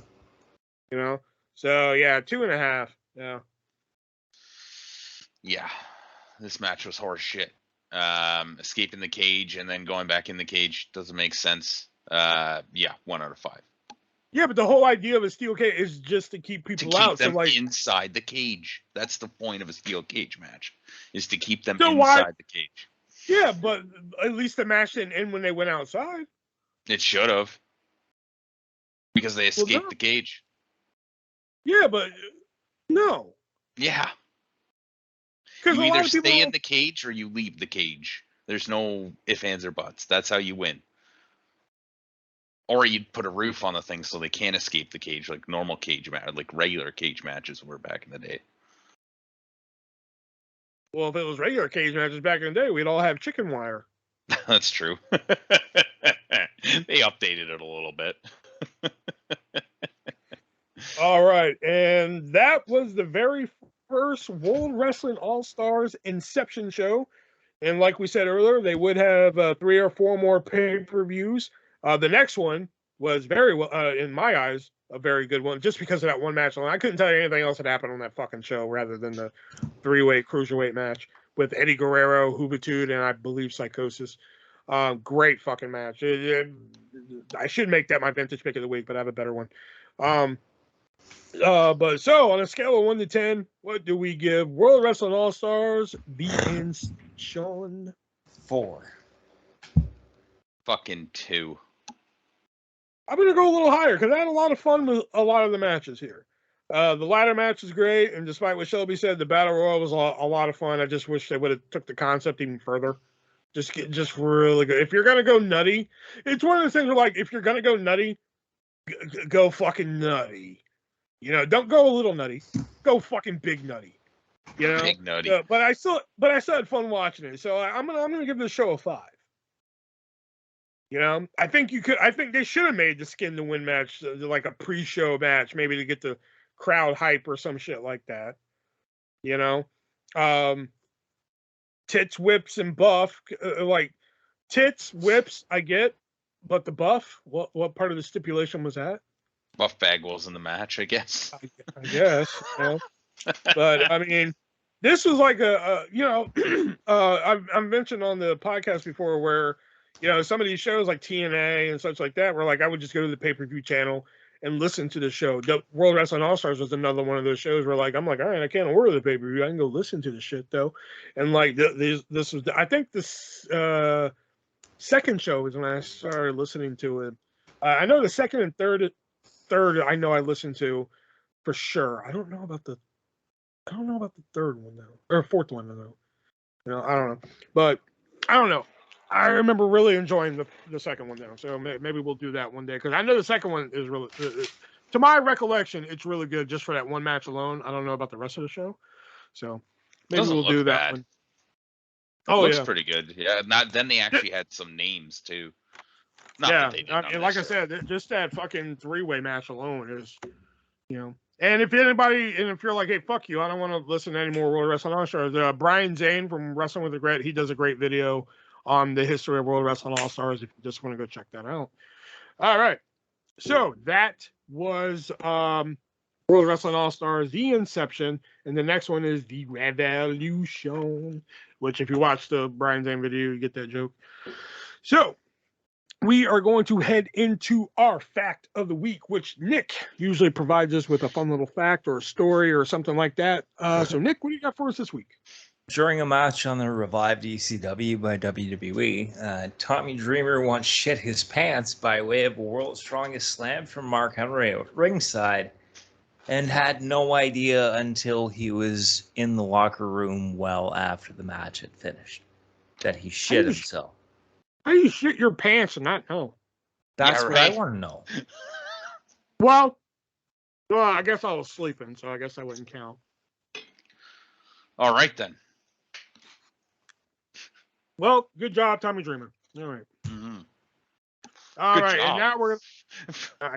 You know. So yeah, 2.5. Yeah. Yeah, this match was horse shit. Escaping the cage and then going back in the cage doesn't make sense. Yeah, 1 out of 5. Yeah, but the whole idea of a steel cage is just to keep To people keep out. them So like, inside the cage. That's the point of a steel cage match, is to keep them So inside the cage. yeah, but at least the match didn't end when they went outside. It should have, because they escaped no. the cage. Yeah, but no. Yeah. Because You a either lot of people stay in the cage or you leave the cage. There's no ifs, ands, or buts. That's how you win. Or you'd put a roof on the thing so they can't escape the cage, like normal cage match, like regular cage matches were back in the day. Well, if it was regular cage matches back in the day, we'd all have chicken wire. That's true. They updated it a little bit. All right, and that was the very first World Wrestling All-Stars Inception show. And like we said earlier, they would have 3 or 4 more pay-per-views. The next one was very well, in my eyes, a very good one, just because of that one match alone. I couldn't tell you anything else that happened on that fucking show rather than the 3-way cruiserweight match with Eddie Guerrero, Juventud, and I believe Psychosis. Great fucking match. I should make that my vintage pick of the week, but I have a better one. But so on a scale of 1 to 10, what do we give World Wrestling All Stars the Inception? 4. Fucking 2. I'm gonna go a little higher because I had a lot of fun with a lot of the matches here. The ladder match is great, and despite what Shelby said, the Battle Royal was a lot of fun. I just wish they would have took the concept even further. Just really good. If you're gonna go nutty, it's one of those things where, like, if you're gonna go nutty, go fucking nutty. You know, don't go a little nutty. Go fucking big nutty. You know, Big nutty. but I still had fun watching it. So I'm gonna give this show a 5. You know, I think they should have made the skin to win match like a pre-show match, maybe to get the crowd hype or some shit like that. You know, tits, whips, and buff. Like tits, whips, I get, but the buff. What part of the stipulation was that? Buff Bagwell's in the match, I guess. I guess. You know? But I mean, this was like I've mentioned on the podcast before where, you know, some of these shows like TNA and such like that, where like I would just go to the pay-per-view channel and listen to the show. The World Wrestling All-Stars was another one of those shows where like I'm like, all right, I can't order the pay-per-view, I can go listen to the shit though. And like this was, I think this second show was when I started listening to it. I know the second and third I know I listened to for sure. I don't know about the third one though, or fourth one though. You know, I don't know, but I don't know. I remember really enjoying the second one though, so maybe we'll do that one day because I know the second one is really, to my recollection, it's really good just for that one match alone. I don't know about the rest of the show, so maybe we'll do that bad. one. Oh, looks yeah, pretty good. Yeah, then they actually had some names too. Not yeah. that they did on Like I this. said, just that fucking 3-way match alone is, you know. And if you're like, hey, fuck you, I don't want to listen to any more World Wrestling All-Stars, Brian Zane from Wrestling with Regret, he does a great video on the history of World Wrestling All-Stars if you just want to go check that out. All right. So that was World Wrestling All-Stars, The Inception, and the next one is The Revolution, which if you watch the Brian Zane video, you get that joke. So we are going to head into our fact of the week, which Nick usually provides us with a fun little fact or a story or something like that. So, Nick, what do you got for us this week? During a match on the revived ECW by WWE, Tommy Dreamer once shit his pants by way of a World's Strongest Slam from Mark Henry at ringside, and had no idea until he was in the locker room well after the match had finished that he shit himself. How do you shit your pants and not know? That's Yeah, what I right. want to know. Well, I guess I was sleeping, so I guess that wouldn't count. All right then. Well, good job, Tommy Dreamer. All right. Mm-hmm. All Good right, job. and now we're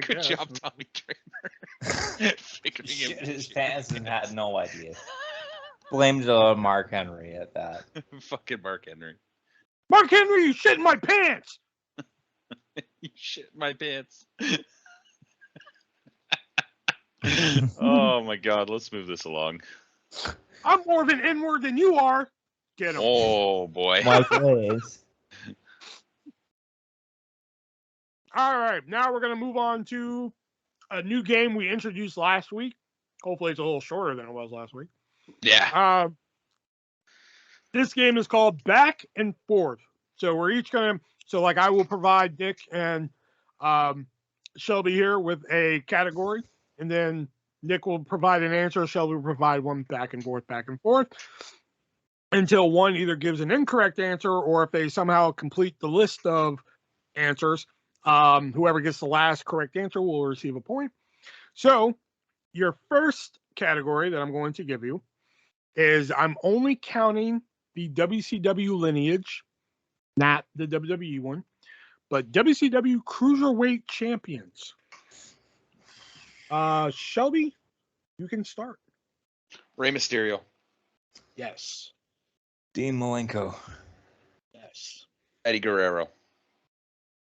Good guess. job, Tommy Dreamer. He shit his pants and had no idea. Blamed it on Mark Henry at that. Fucking Mark Henry. Mark Henry, you shit in my pants. You shit my pants. Oh my god, let's move this along. I'm more of an N-word than you are. Get him. Oh boy. Mike Ways. All right, now we're going to move on to a new game we introduced last week. Hopefully it's a little shorter than it was last week. Yeah. This game is called Back and Forth. So we're each going to, like I will provide Nick and Shelby here with a category, and then Nick will provide an answer. Shelby will provide one back and forth, until one either gives an incorrect answer, or if they somehow complete the list of answers, whoever gets the last correct answer will receive a point. So your first category that I'm going to give you is I'm only counting the WCW lineage, not the WWE one, but WCW Cruiserweight Champions. Shelby, you can start. Rey Mysterio. Yes. Dean Malenko. Yes. Eddie Guerrero.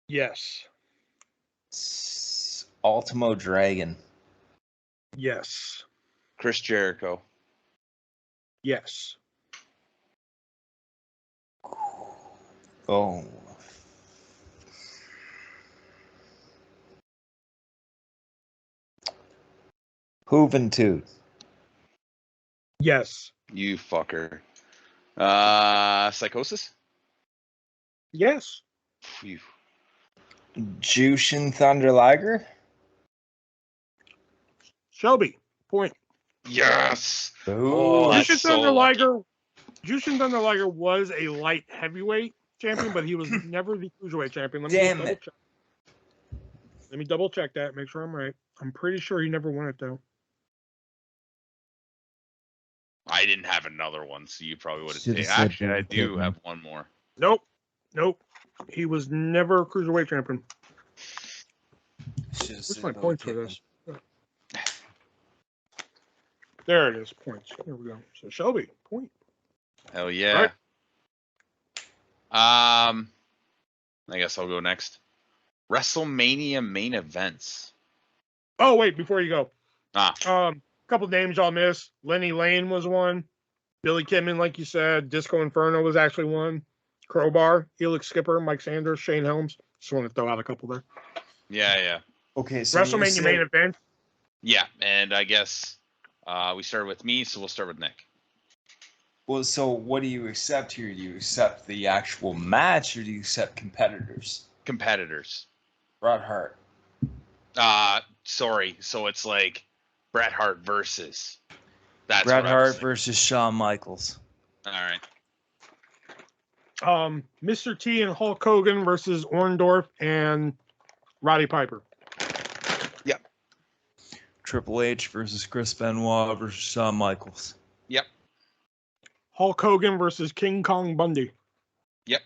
Yes. Ultimo Dragon. Yes. Chris Jericho. Yes. Oh. Juventud. Yes. You fucker. Psychosis? Yes. Phew. Jushin Thunder Liger. Shelby, point. Yes. Ooh. Oh, that's Jushin so Thunder lucky. Liger. Jushin Thunder Liger was a light heavyweight champion, but he was never the cruiserweight champion. Damn it. Let me double check that. Make sure I'm right. I'm pretty sure he never won it though. I didn't have another one, so you probably would have Should've taken. said Actually, I Billy do Kidman. have one more. Nope. He was never a cruiserweight champion. Where's my points for this? There it is. Points. Here we go. So Shelby, point. Hell yeah. Right. I guess I'll go next. WrestleMania main events. Oh wait, before you go. Couple names I'll miss. Lenny Lane was one. Billy Kidman, like you said. Disco Inferno was actually one. Crowbar, Helix Skipper, Mike Sanders, Shane Helms. Just want to throw out a couple there. Yeah. Okay, so WrestleMania main event. Yeah, and I guess we started with me, so we'll start with Nick. Well, so what do you accept here? Do you accept the actual match, or do you accept competitors? Competitors. Bret Hart. Sorry. So it's like Bret Hart versus. That's Bret what I was Hart thinking. versus Shawn Michaels. All right. Mr. T and Hulk Hogan versus Orndorff and Roddy Piper. Yep. Triple H versus Chris Benoit versus Shawn Michaels. Yep. Hulk Hogan versus King Kong Bundy. Yep.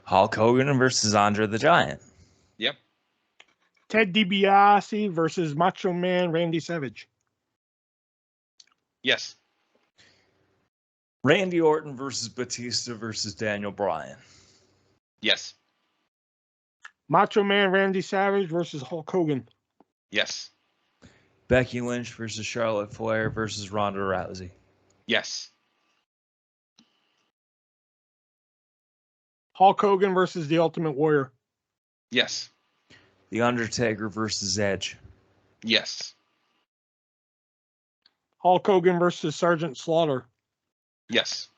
Hulk Hogan versus Andre the Giant. Yep. Ted DiBiase versus Macho Man Randy Savage. Yes. Randy Orton versus Batista versus Daniel Bryan. Yes. Macho Man Randy Savage versus Hulk Hogan. Yes. Becky Lynch versus Charlotte Flair versus Ronda Rousey. Yes. Hulk Hogan versus The Ultimate Warrior. Yes. The Undertaker versus Edge. Yes. Hulk Hogan versus Sergeant Slaughter. Yes.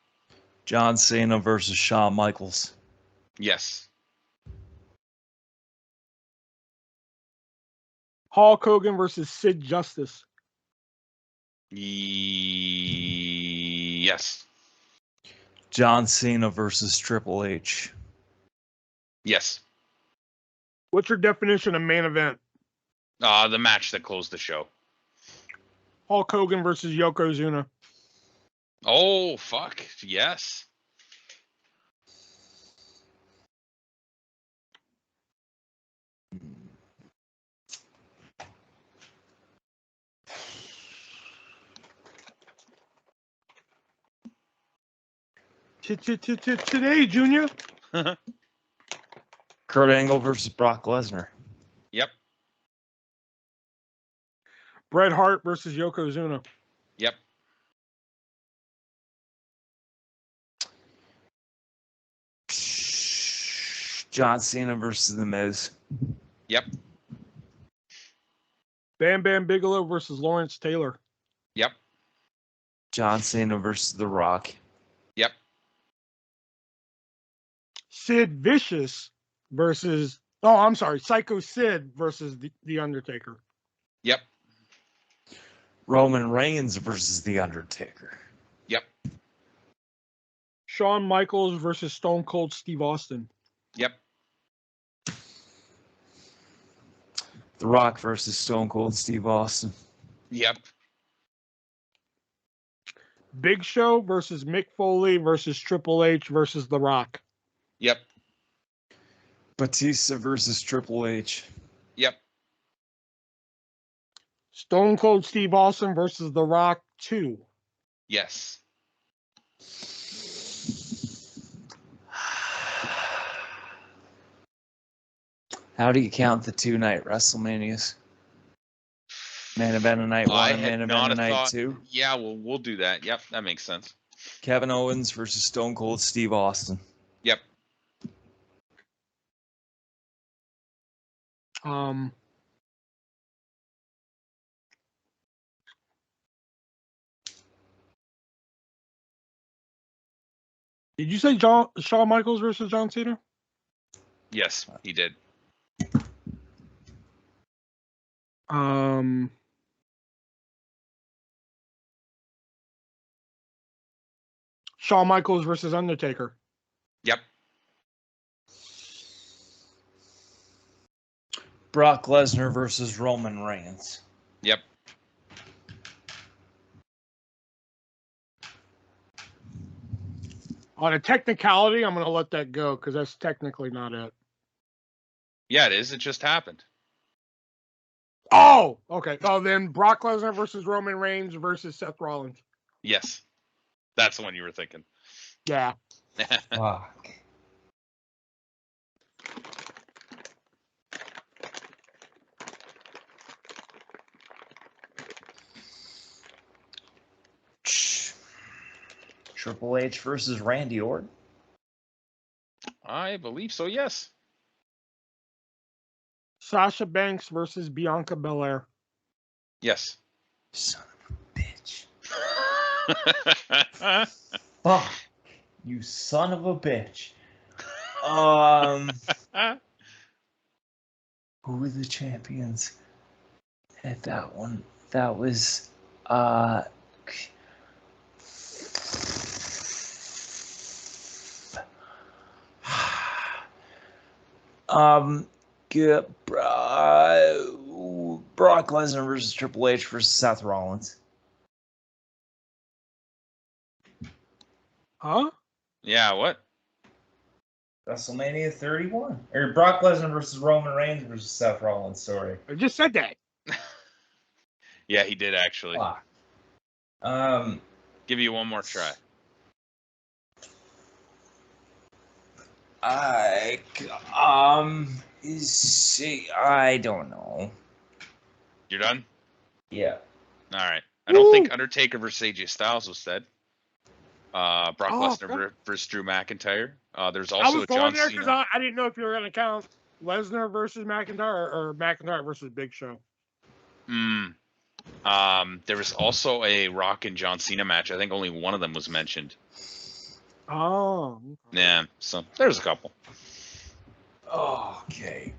John Cena versus Shawn Michaels. Yes. Hulk Hogan versus Sid Justice. Yes. John Cena versus Triple H. Yes. What's your definition of main event? The match that closed the show. Hulk Hogan versus Yokozuna. Oh, fuck. Yes. Today, Junior. Kurt Angle versus Brock Lesnar. Yep. Bret Hart versus Yokozuna. Yep. John Cena versus The Miz. Yep. Bam Bam Bigelow versus Lawrence Taylor. Yep. John Cena versus The Rock. Yep. Sid Vicious versus Psycho Sid versus the Undertaker. Yep. Roman Reigns versus The Undertaker. Yep. Shawn Michaels versus Stone Cold Steve Austin. Yep. The Rock versus Stone Cold Steve Austin. Yep. Big Show versus Mick Foley versus Triple H versus The Rock. Yep. Batista versus Triple H. Yep. Stone Cold Steve Austin versus The Rock 2. Yes. How do you count the 2-night WrestleManias? Main event of night 1 and main event of night 2? Yeah, well, we'll do that. Yep, that makes sense. Kevin Owens versus Stone Cold Steve Austin. Yep. Did you say Shawn Michaels versus John Cena? Yes, he did. Shawn Michaels versus Undertaker. Yep. Brock Lesnar versus Roman Reigns. Yep. On a technicality, I'm going to let that go because that's technically not it. Yeah, it is. It just happened. Oh, okay. Oh, then Brock Lesnar versus Roman Reigns versus Seth Rollins. Yes. That's the one you were thinking. Yeah. Fuck. Triple H versus Randy Orton. I believe so, yes. Sasha Banks versus Bianca Belair. Yes. Son of a bitch. Fuck. You son of a bitch. Who were the champions at that one? That was Brock Lesnar versus Triple H versus Seth Rollins. Huh? Yeah, what? WrestleMania 31. Or Brock Lesnar versus Roman Reigns versus Seth Rollins, sorry. I just said that. Yeah, he did actually. Fuck. Give you one more try. I don't know. You're done? Yeah. All right. I don't think Undertaker versus AJ Styles was said. Brock Lesnar versus Drew McIntyre. There's I also was a going John there because Cena. I didn't know if you were going to count Lesnar versus McIntyre or McIntyre versus Big Show. There was also a Rock and John Cena match. I think only one of them was mentioned. Oh. Yeah, so there's a couple. Oh, okay.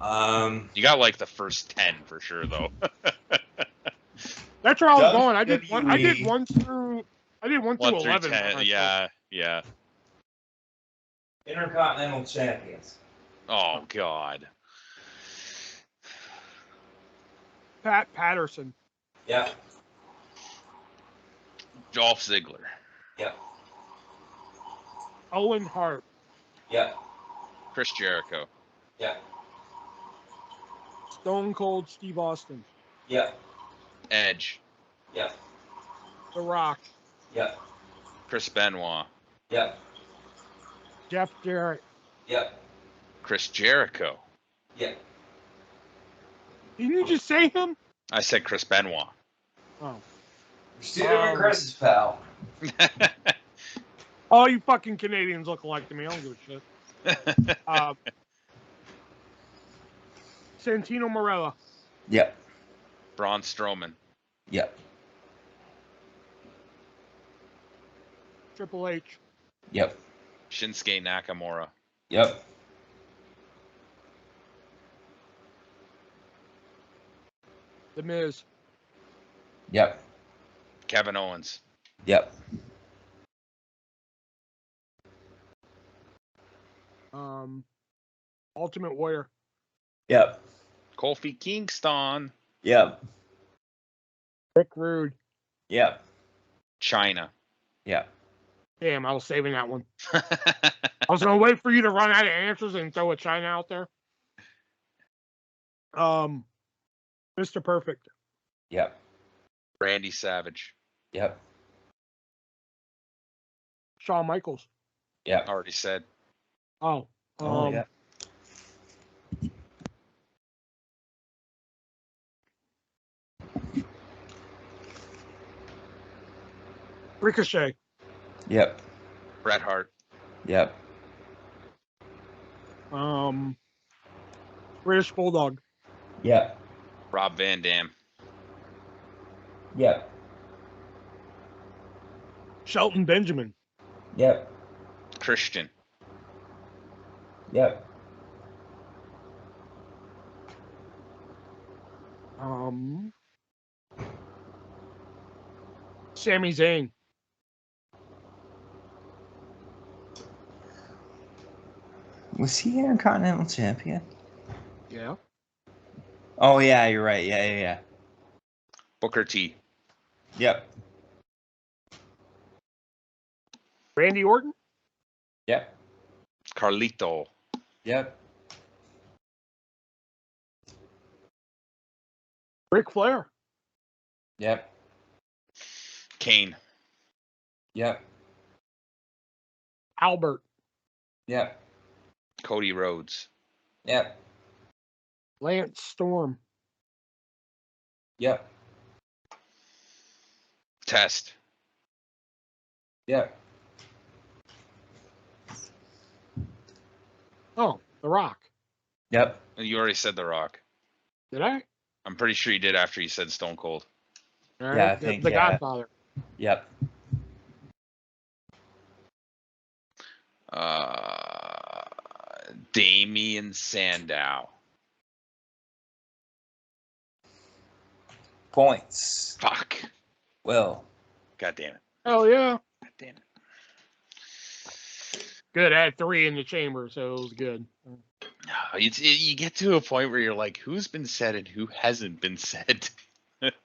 You got like the first 10 for sure, though. That's where I was going. I did one WWE. through 1 through 11. 10. Yeah. Intercontinental Champions. Oh God. Pat Patterson. Yep. Dolph Ziggler. Yep. Owen Hart. Yep. Chris Jericho. Yep. Stone Cold Steve Austin. Yep. Edge. Yep. The Rock. Yep. Chris Benoit. Yep. Jeff Jarrett. Yep. Chris Jericho. Yep. Didn't you just say him? I said Chris Benoit. Oh. There's two different Chris's, pal. All you fucking Canadians look alike to me. I don't give a shit. Santino Marella. Yep. Braun Strowman. Yep. Triple H. Yep. Shinsuke Nakamura. Yep. The Miz. Yep. Kevin Owens. Yep. Ultimate Warrior. Yep. Kofi Kingston. Yep. Rick Rude. Yep. China. Yep. Damn, I was saving that one. I was gonna wait for you to run out of answers and throw a China out there. Mr. Perfect. Yep. Randy Savage. Yep. Shawn Michaels. Yep. Already said. Oh. Yeah. Ricochet. Yep. Bret Hart. Yep. British Bulldog. Yep. Rob Van Dam. Yep. Shelton Benjamin. Yep. Christian. Yep. Sami Zayn. Was he Intercontinental Champion? Yeah. Oh yeah, you're right. Yeah. Booker T. Yep. Randy Orton. Yep. Carlito. Yep. Ric Flair. Yep. Kane. Yep. Albert. Yep. Cody Rhodes. Yep. Lance Storm. Yep. Test. Yep. Oh, The Rock. Yep. You already said The Rock. Did I? I'm pretty sure you did after you said Stone Cold. All right. Yeah, I think, the yeah. Godfather. Yep. Damien Sandow. Points. Fuck. Will. God damn it. Oh yeah. God damn it. Good. I had 3 in the chamber, so it was good. You get to a point where you're like, who's been said and who hasn't been said? Fucking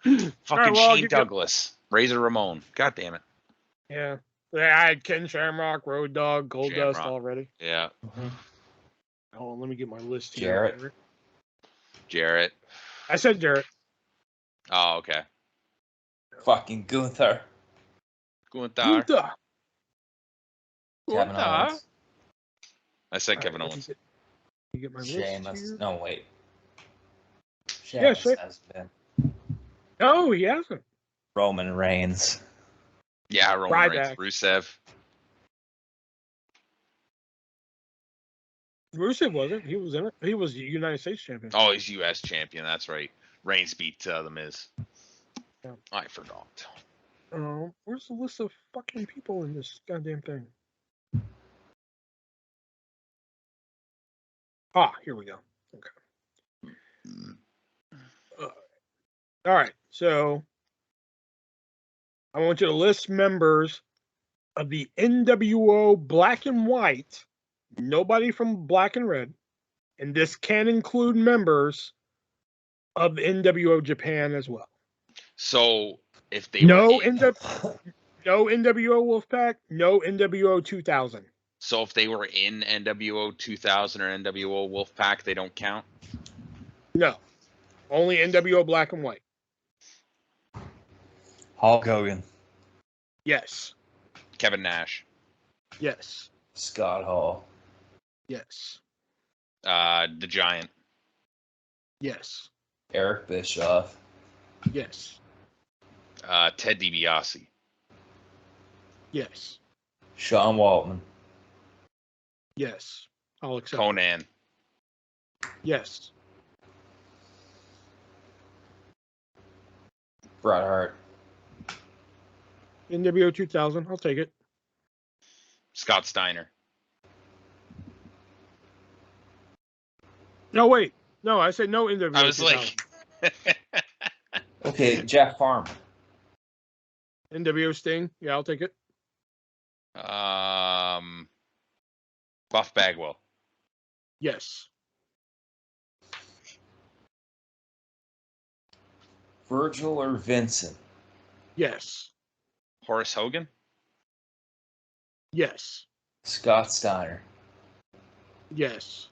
right, well, I'll Shane give Douglas. Razor Ramon. God damn it. Yeah. I had Ken Shamrock, Road Dogg, Goldust Shamrock. already. Yeah. Hold on, let me get my list here. Jarrett. Jarrett. I said Jarrett. Oh, okay. Fucking Gunther. Gunther. Kevin Owens. I said Kevin Owens. Let me get my list Sheamus. here. No, wait. Yeah, Sheamus has been. No, he hasn't. Roman Reigns. Yeah, Roman Reigns. Ryback. Rusev. Rusev wasn't. He was in it. He was the United States champion. Oh, he's U.S. champion. That's right. Reigns beat The Miz. Yeah. I forgot. Where's the list of fucking people in this goddamn thing? Ah, here we go. Okay. All right. So I want you to list members of the NWO Black and White. Nobody from Black and Red, and this can include members of NWO Japan as well. So if they No were in, no NWO Wolfpack, no NWO 2000. so if they were in NWO 2000 or NWO Wolfpack, they don't count. No, only NWO Black and White. Hulk Hogan. Yes. Kevin Nash. Yes. Scott Hall. Yes. The Giant. Yes. Eric Bischoff. Yes. Ted DiBiase. Yes. Sean Waltman. Yes. I'll accept. Conan. Yes. Bret Hart. NWO 2000. I'll take it. Scott Steiner. No, wait. No, I said no NWO. I was 2000. like, Okay, Jeff Farmer. NWO Sting. Yeah, I'll take it. Buff Bagwell. Yes. Virgil or Vincent? Yes. Horace Hogan. Yes. Scott Steiner. Yes.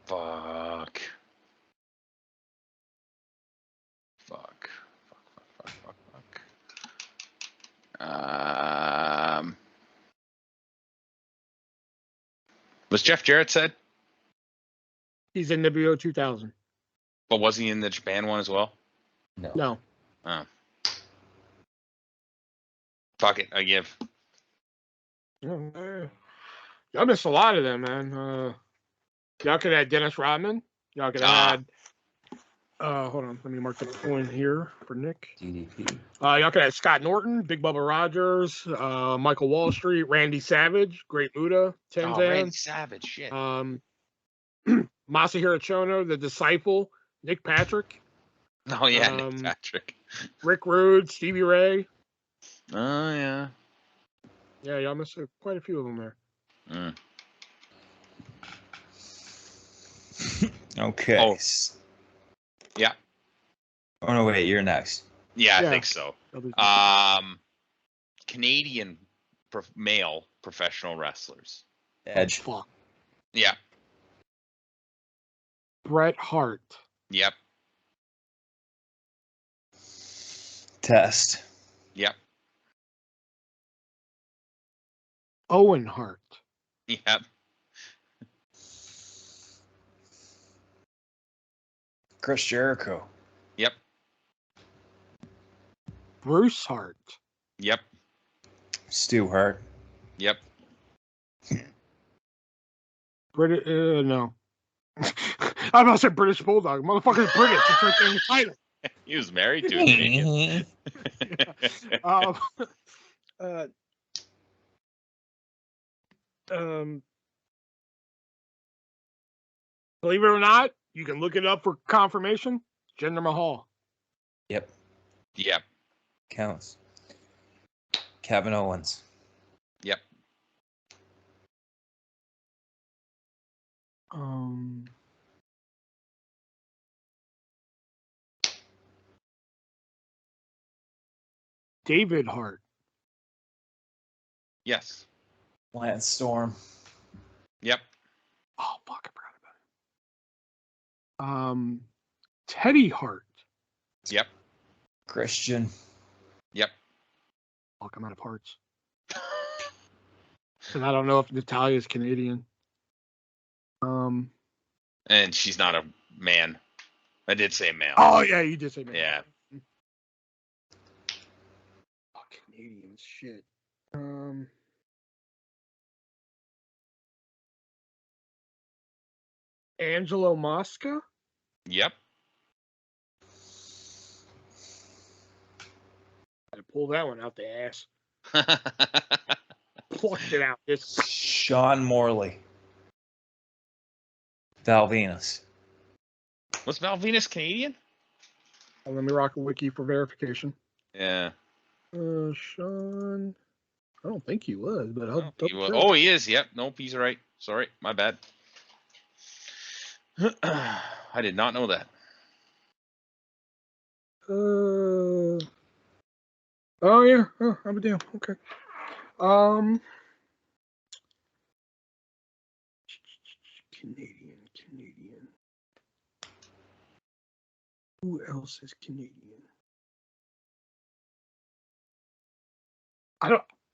Fuck. Was Jeff Jarrett said? He's NWO 2000. But was he in the Japan one as well? No. Oh. Fuck it, I give. Y'all missed a lot of them, man. Y'all could have had Dennis Rodman. Y'all could have had. Hold on, let me mark the point here for Nick. DDP. Y'all could have Scott Norton, Big Bubba Rogers, Michael Wall Street, Randy Savage, Great Muta, Tenzan. Oh, Randy Savage, shit. Masahiro Chono, The Disciple, Nick Patrick. Oh yeah, Nick Patrick. Rick Rude, Stevie Ray. Oh yeah. Yeah, y'all missed quite a few of them there. Okay. Oh. Yeah. Oh no, wait, you're next. Yeah, Yeah. I think so. Canadian male professional wrestlers. Edge. Fuck. Yeah. Bret Hart. Yep. Test. Yep. Owen Hart. Yep. Chris Jericho. Yep. Bruce Hart. Yep. Stu Hart. Yep. No. I'm about to say British Bulldog. Motherfucker's British. It's right there in the title. He was married to a Canadian. Believe it or not, you can look it up for confirmation. Jinder Mahal. Yep. Yep. Counts. Kevin Owens. Yep. David Hart. Yes. Lance Storm. Yep. Oh fuck, I forgot about it. Teddy Hart. Yep. Christian. Yep. Fuck, I'm out of hearts. And I don't know if Natalia's Canadian. And she's not a man. I did say male. Oh yeah, you did say man. Yeah. Fuck, Canadian shit. Angelo Mosca. Yep. I pulled that one out the ass. Plucked it out. Just Sean Morley. Val Venus. Was Val Venus Canadian? let me rock a wiki for verification. Yeah. Sean. I don't think he was, but I'll Oh, he is. Yep. Nope, he's right. Sorry, my bad. I did not know that. Oh yeah. Oh, I'm a damn. Okay. Canadian. Who else is Canadian?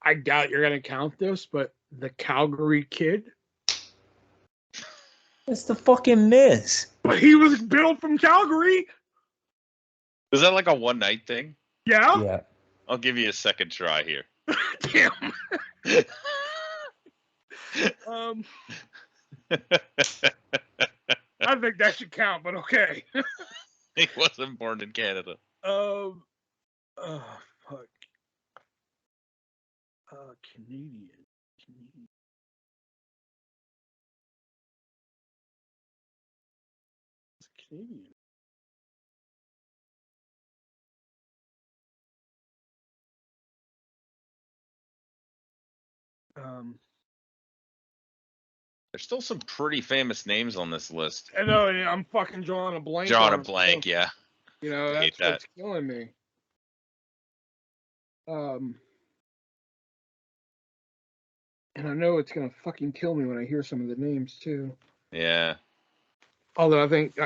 I doubt you're gonna count this, but the Calgary Kid. It's the fucking Miz. But he was built from Calgary. Is that like a one night thing? Yeah. Yeah. I'll give you a second try here. Damn. I think that should count, but okay. He wasn't born in Canada. Oh fuck. Canadian. It's Canadian. There's still some pretty famous names on this list. I know. I'm fucking drawing a blank. Drawing a blank, yeah. You know, I hate that's what's killing me. And I know it's gonna fucking kill me when I hear some of the names too. Yeah. Although I think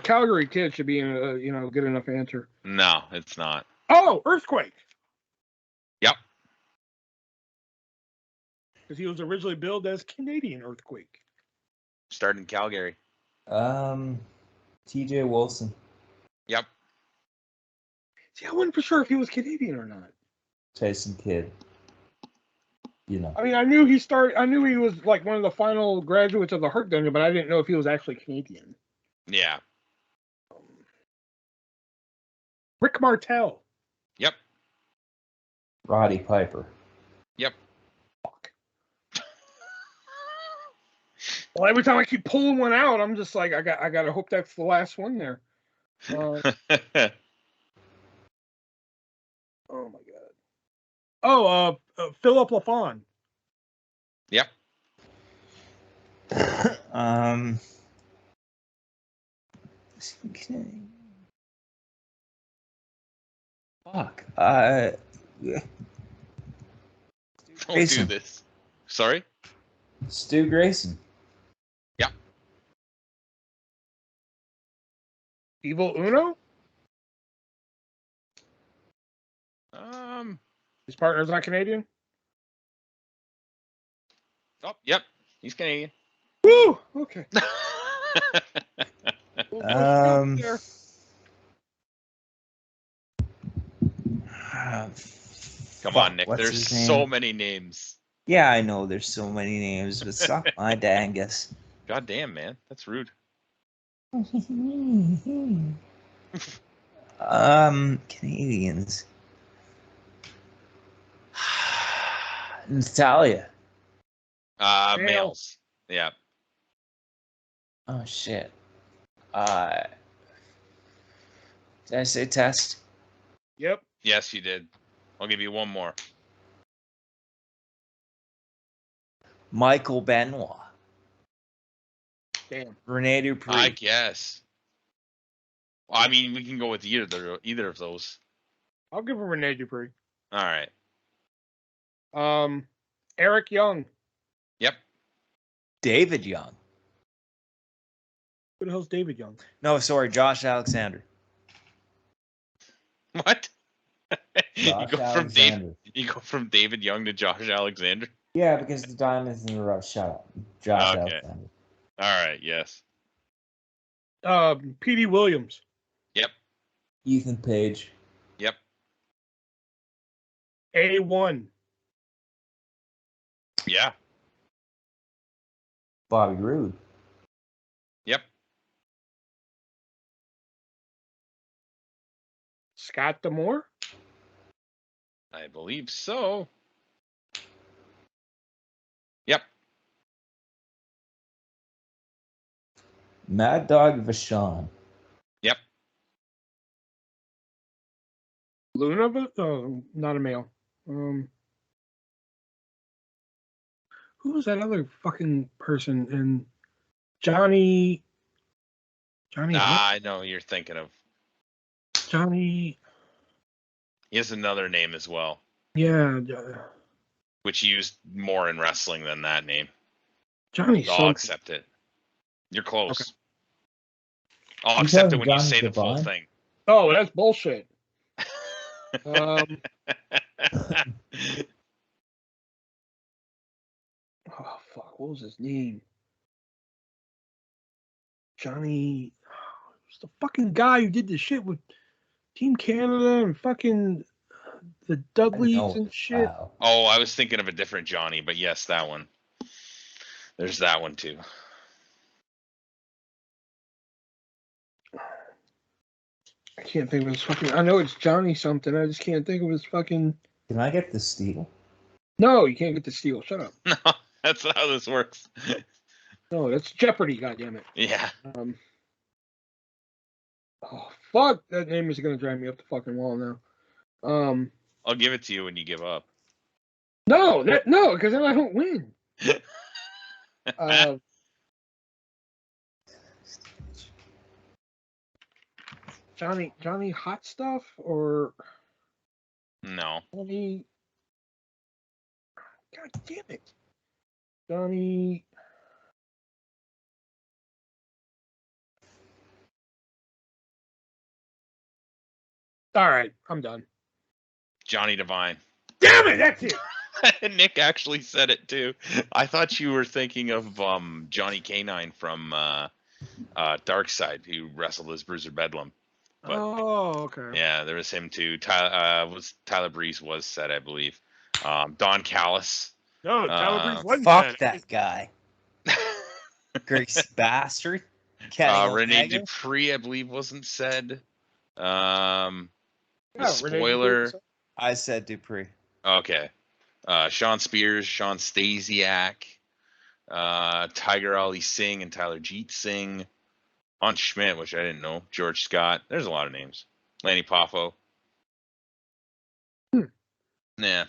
Calgary Kid should be in a good enough answer. No, it's not. Oh, Earthquake. Yep. Because he was originally billed as Canadian Earthquake. Started in Calgary. T.J. Wilson. Yep. See, I wasn't for sure if he was Canadian or not. Tyson Kidd. You know. I mean, I knew he was like one of the final graduates of the Hart Dungeon, but I didn't know if he was actually Canadian. Yeah. Rick Martel. Yep. Roddy Piper. Yep. Fuck. Well, every time I keep pulling one out, I'm just like, I gotta hope that's the last one there. Oh my god. Oh, Philip LaFawn. Yep. Fuck. Don't do this. Sorry? Stu Grayson. Yep. Evil Uno? His partner's not Canadian? Oh, yep. He's Canadian. Woo! Okay. Come on, Nick. There's so many names. Yeah, I know there's so many names, but suck my dangus. God damn, man. That's rude. Canadians. Natalia. Males. Yeah. Oh shit. Did I say Test? Yep. Yes, you did. I'll give you one more. Michael Benoit. Damn. Rene Dupree. I guess. Well, I mean, we can go with either of those. I'll give him Rene Dupree. All right. Eric Young. Yep. David Young. Who the hell's David Young? No, sorry, Josh Alexander. What? You Josh go Alexander. from David Young to Josh Alexander? Yeah, because the diamonds in the rough. Shut up. Josh Alexander. All right, yes. P.D. Williams. Yep. Ethan Page. Yep. A1. Yeah. Bobby Roode. Yep. Scott D'Amore? I believe so. Yep. Mad Dog Vachon. Yep. Luna? Oh, not a male. Who was that other fucking person in Johnny? I know who you're thinking of. Johnny. He has another name as well, Yeah. which he used more in wrestling than that name. Johnny. So I'll accept it. You're close. Okay. I'll You accept it talking when you Johnny say the full Devine? thing. Oh, that's bullshit. Oh, fuck. What was his name? Johnny. It's the fucking guy who did the shit with Team Canada and fucking the Dudleys and shit. Wow. Oh, I was thinking of a different Johnny, but yes, that one. There's that one too. I can't think of his fucking. I know it's Johnny something. I just can't think of his fucking. Can I get the steal? No, you can't get the steal. Shut up. No, that's not how this works. No, that's Jeopardy. Goddammit. Yeah. Oh fuck! That name is gonna drive me up the fucking wall now. I'll give it to you when you give up. No, because then I don't win. Johnny Hot Stuff or No. Johnny? God damn it, Johnny. All right, I'm done. Johnny Devine. Damn it, that's it. Nick actually said it too. I thought you were thinking of Johnny Canine from Dark Side, who wrestled as Bruiser Bedlam. But, oh, okay. yeah, there was him too. Tyler Breeze was said, I believe. Don Callis. No, Tyler Breeze wasn't Fuck said. that guy. Greasy bastard. Rene Dupree, I believe, wasn't said. The spoiler. I said Dupree. Okay. Sean Spears, Sean Stasiak, Tiger Ali Singh and Tyler Jeet Singh, Hunt Schmidt, which I didn't know, George Scott. There's a lot of names. Lanny Poffo. Yeah.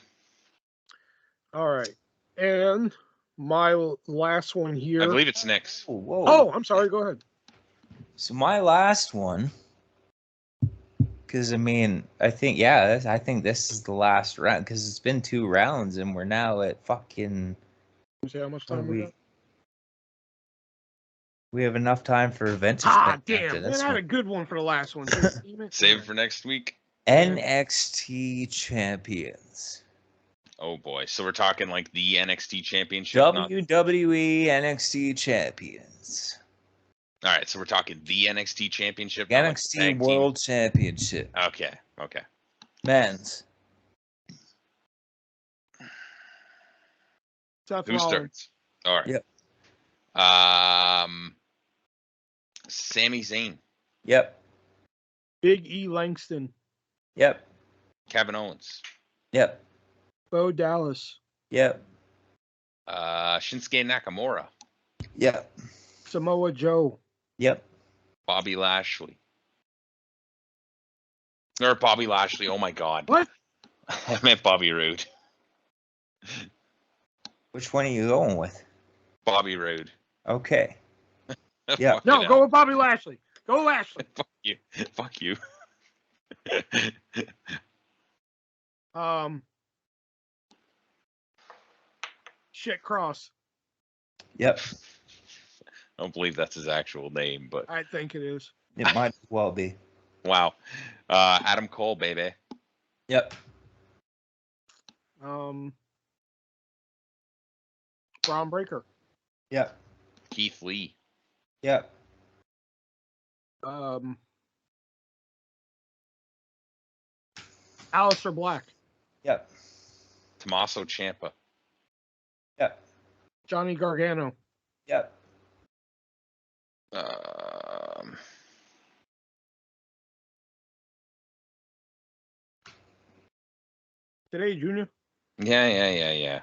All right, and my last one here. I believe it's Nick's. Whoa. Oh, I'm sorry. Go ahead. So my last one, because I think I think this is the last round because it's been 2 rounds and we're now at fucking. See how much time we got? We have enough time for events. Damn! Man, I had a good one for the last one. Save it for next week. NXT champions. Oh boy! So we're talking like the NXT Championship. WWE NXT champions. All right, so we're talking the NXT Championship. NXT World Championship. Okay. Men's. Who starts? All right. Yep. Sami Zayn. Yep. Big E Langston. Yep. Kevin Owens. Yep. Bo Dallas. Yep. Shinsuke Nakamura. Yep. Samoa Joe. Yep. Bobby Lashley. Or Bobby Lashley. Oh my God. What? I meant Bobby Roode. Which one are you going with? Bobby Roode. Okay. Yeah. No, go with Bobby Lashley. Go Lashley. Fuck you. Shit Cross. Yep. I don't believe that's his actual name, but I think it is. It might as well be. wow. Adam Cole, baby. Yep. Braun Breaker. Yep. Keith Lee. Yep. Aleister Black. Yep. Tommaso Ciampa. Yep. Johnny Gargano. Yep. Today, Junior. Yeah.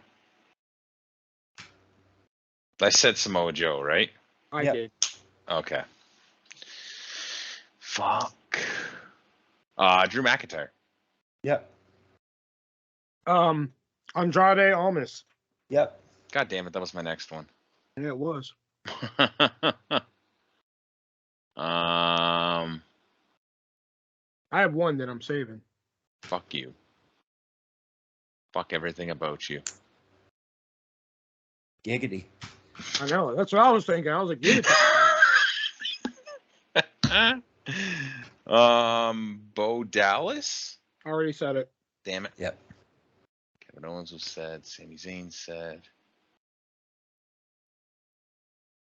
I said Samoa Joe, right? I did. Okay. Fuck. Drew McIntyre. Yep. Andrade Almas. Yep. God damn it, that was my next one. Yeah, it was. I I have one that I'm saving. Fuck you. Fuck everything about you. Giggity. I know. That's what I was thinking. I was like, give it to Bo Dallas? I already said it. Damn it. Yep. Kevin Owens was said. Sami Zayn said.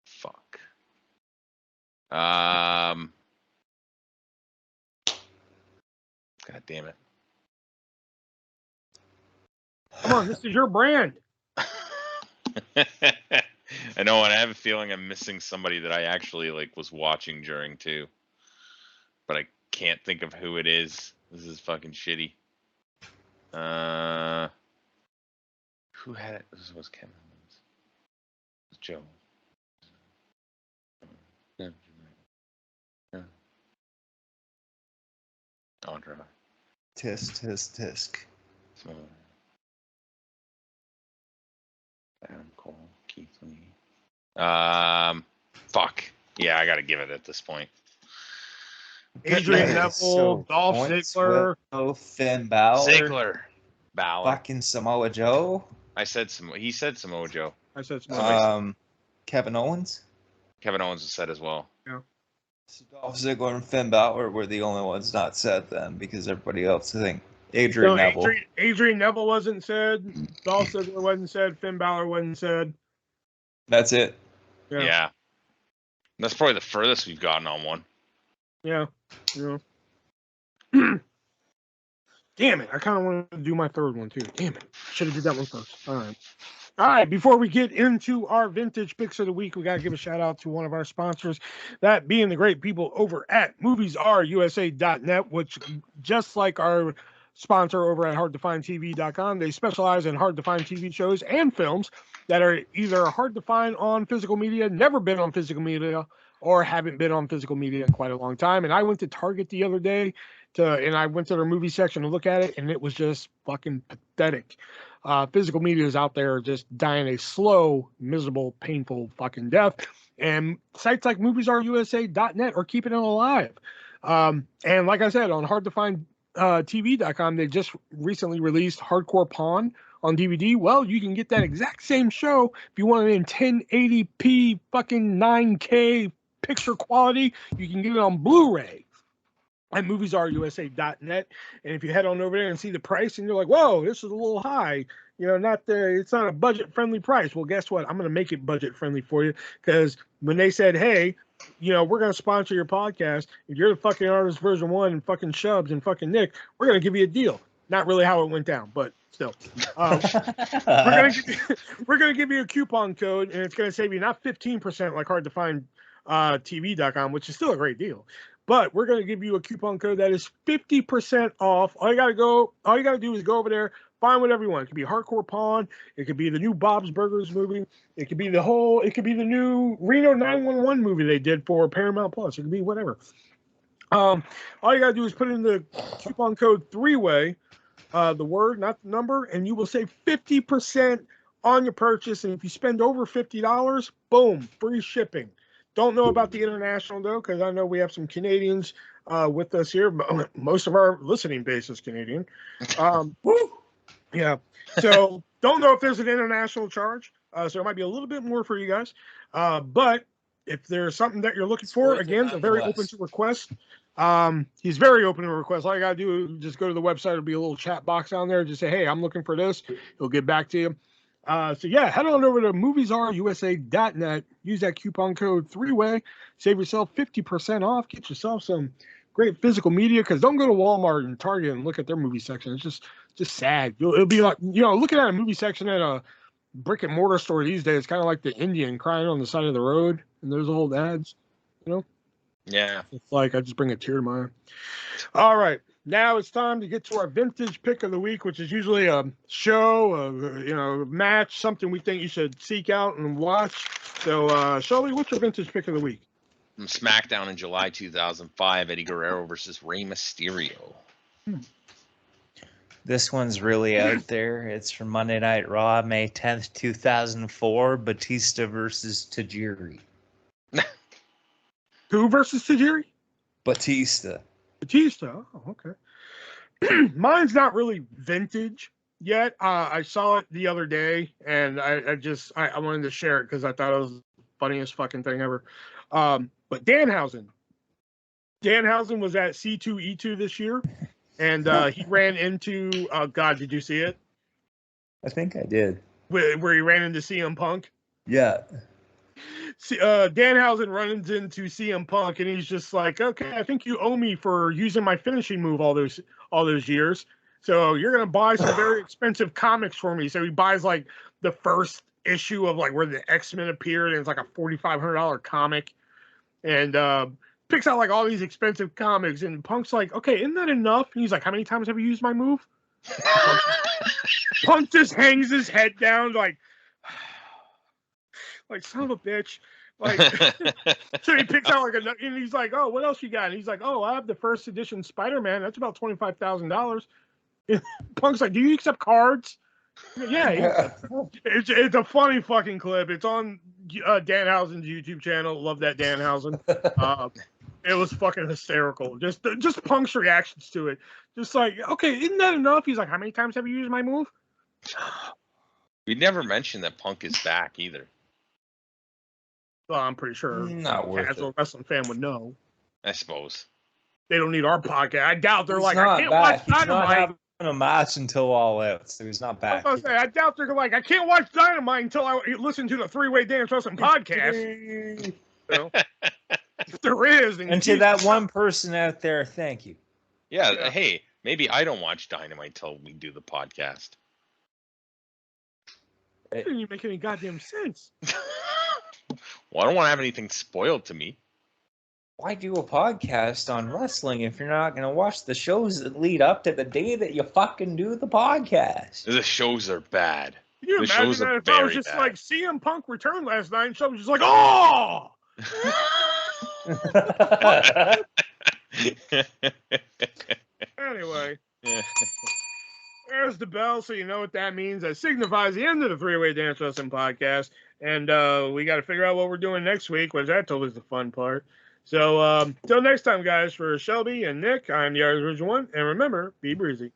Fuck. God damn it. Come on, this is your brand. I know, and I have a feeling I'm missing somebody that I actually was watching during too. But I can't think of who it is. This is fucking shitty. Who had it? This was Kevin Owens. It was Joe. Andre. Tisk. Adam Cole, Keith Lee. Fuck. Yeah, I gotta give it at this point. Adrian Neville, Dolph Ziggler. Finn Balor. Ziggler. Balor. Fucking Samoa Joe. I said he said Samoa Joe. I said Samoa. Kevin Owens. Kevin Owens was said as well. Yeah. So Dolph Ziggler and Finn Balor were the only ones not said then, because everybody else, I think. Adrian Neville. Adrian Neville wasn't said. Dolph Ziggler wasn't said. Finn Balor wasn't said. That's it. Yeah. That's probably the furthest we've gotten on one. Yeah. Damn it. I kind of wanted to do my third one, too. Damn it. Should have did that one first. All right. Before we get into our vintage picks of the week, we got to give a shout out to one of our sponsors, that being the great people over at MoviesAreUSA.net, which, just like our sponsor over at HardToFindTV.com, they specialize in hard-to-find TV shows and films that are either hard to find on physical media, never been on physical media, or haven't been on physical media in quite a long time. And I went to Target the other day and I went to their movie section to look at it, and it was just fucking pathetic. Physical media is out there just dying a slow, miserable, painful fucking death. And sites like MoviesAreUSA.net are keeping it alive. And like I said, on HardToFindTV.com, they just recently released Hardcore Pawn on DVD. Well, you can get that exact same show if you want it in 1080p fucking 9K picture quality. You can get it on Blu-ray at MoviesAreUSA.net. And if you head on over there and see the price and you're like, whoa, this is a little high, it's not a budget-friendly price. Well, guess what? I'm going to make it budget-friendly for you, because when they said, hey, we're going to sponsor your podcast, if you're the fucking ArtistVersion1 and fucking Shubs and fucking Nick, we're going to give you a deal. Not really how it went down, but still. We're going to give you a coupon code, and it's going to save you not 15% like HardToFindTV.com, which is still a great deal. But we're going to give you a coupon code that is 50% off. All you got to do is go over there, find whatever you want. It could be Hardcore Pawn. It could be the new Bob's Burgers movie. It could be the new Reno 911 movie they did for Paramount Plus. It could be whatever. All you got to do is put in the coupon code 3-way, the word, not the number, and you will save 50% on your purchase. And if you spend over $50, boom, free shipping. Don't know about the international, though, because I know we have some Canadians with us here. Most of our listening base is Canadian. Yeah. So don't know if there's an international charge. So it might be a little bit more for you guys. But if there's something that you're looking for, again, they're very open to request. He's very open to request. All you got to do is just go to the website. There'll be a little chat box down there. Just say, hey, I'm looking for this. He'll get back to you. So yeah, head on over to MoviesAreUSA.net. Use that coupon code 3-way. Save yourself 50% off. Get yourself some great physical media. Because don't go to Walmart and Target and look at their movie section. It's just sad. It'll be like looking at a movie section at brick and mortar store these days, kind of like the Indian crying on the side of the road, and those old ads, you know. Yeah. It's like I just bring a tear to my eye. All right, now it's time to get to our vintage pick of the week, which is usually a show, a match, something we think you should seek out and watch. So, Shelby, what's your vintage pick of the week? From SmackDown in July 2005, Eddie Guerrero versus Rey Mysterio. This one's really out there. It's from Monday Night Raw, May 10th, 2004. Batista versus Tajiri. Who versus Tajiri? Batista. Batista. Oh, okay. Mine's not really vintage yet. I saw it the other day, and I wanted to share it because I thought it was the funniest fucking thing ever. But Danhausen was at C2E2 this year, and he ran into God, did you see it? I think I did. Where he ran into CM Punk? Yeah. Danhausen runs into CM Punk, and he's just like, okay, I think you owe me for using my finishing move all those years. So you're gonna buy some very expensive comics for me. So he buys like the first issue of like where the X-Men appeared, and it's like a $4,500 comic, and picks out like all these expensive comics. And Punk's like, okay, isn't that enough? And he's like, how many times have you used my move? Punk just hangs his head down like son of a bitch. Like, so he picks out like and he's like, oh, what else you got? And he's like, oh, I have the first edition Spider-Man. That's about $25,000. Punk's like, do you accept cards? Yeah. It's a funny fucking clip. It's on Danhausen's YouTube channel. Love that Danhausen. It was fucking hysterical. Just Punk's reactions to it. Just like, okay, isn't that enough? He's like, how many times have you used my move? We never mentioned that Punk is back either. Well, I'm pretty sure Not worth casual wrestling fan would know. I suppose. They don't need our podcast. I doubt they're He's like, not I can't back. watch He's not Dynamite. having a match until All Out, so he's not back. I doubt they're like, I can't watch Dynamite until I listen to the Three-Way Dance Wrestling podcast. You know? If there is. And to that one person out there, thank you. Yeah, hey, maybe I don't watch Dynamite till we do the podcast. That didn't make any goddamn sense. Well, I don't want to have anything spoiled to me. Why do a podcast on wrestling if you're not going to watch the shows that lead up to the day that you fucking do the podcast? The shows are bad. Can you The imagine shows that are if I was very just bad. like CM Punk returned last night and so I was just like, oh! Anyway. There's the bell, so you know what that means. That signifies the end of the Three-Way Dance Wrestling podcast. And we got to figure out what we're doing next week, which that's always the fun part. So, till next time, guys, for Shelby and Nick, I'm the Artist Version 1. And remember, be breezy.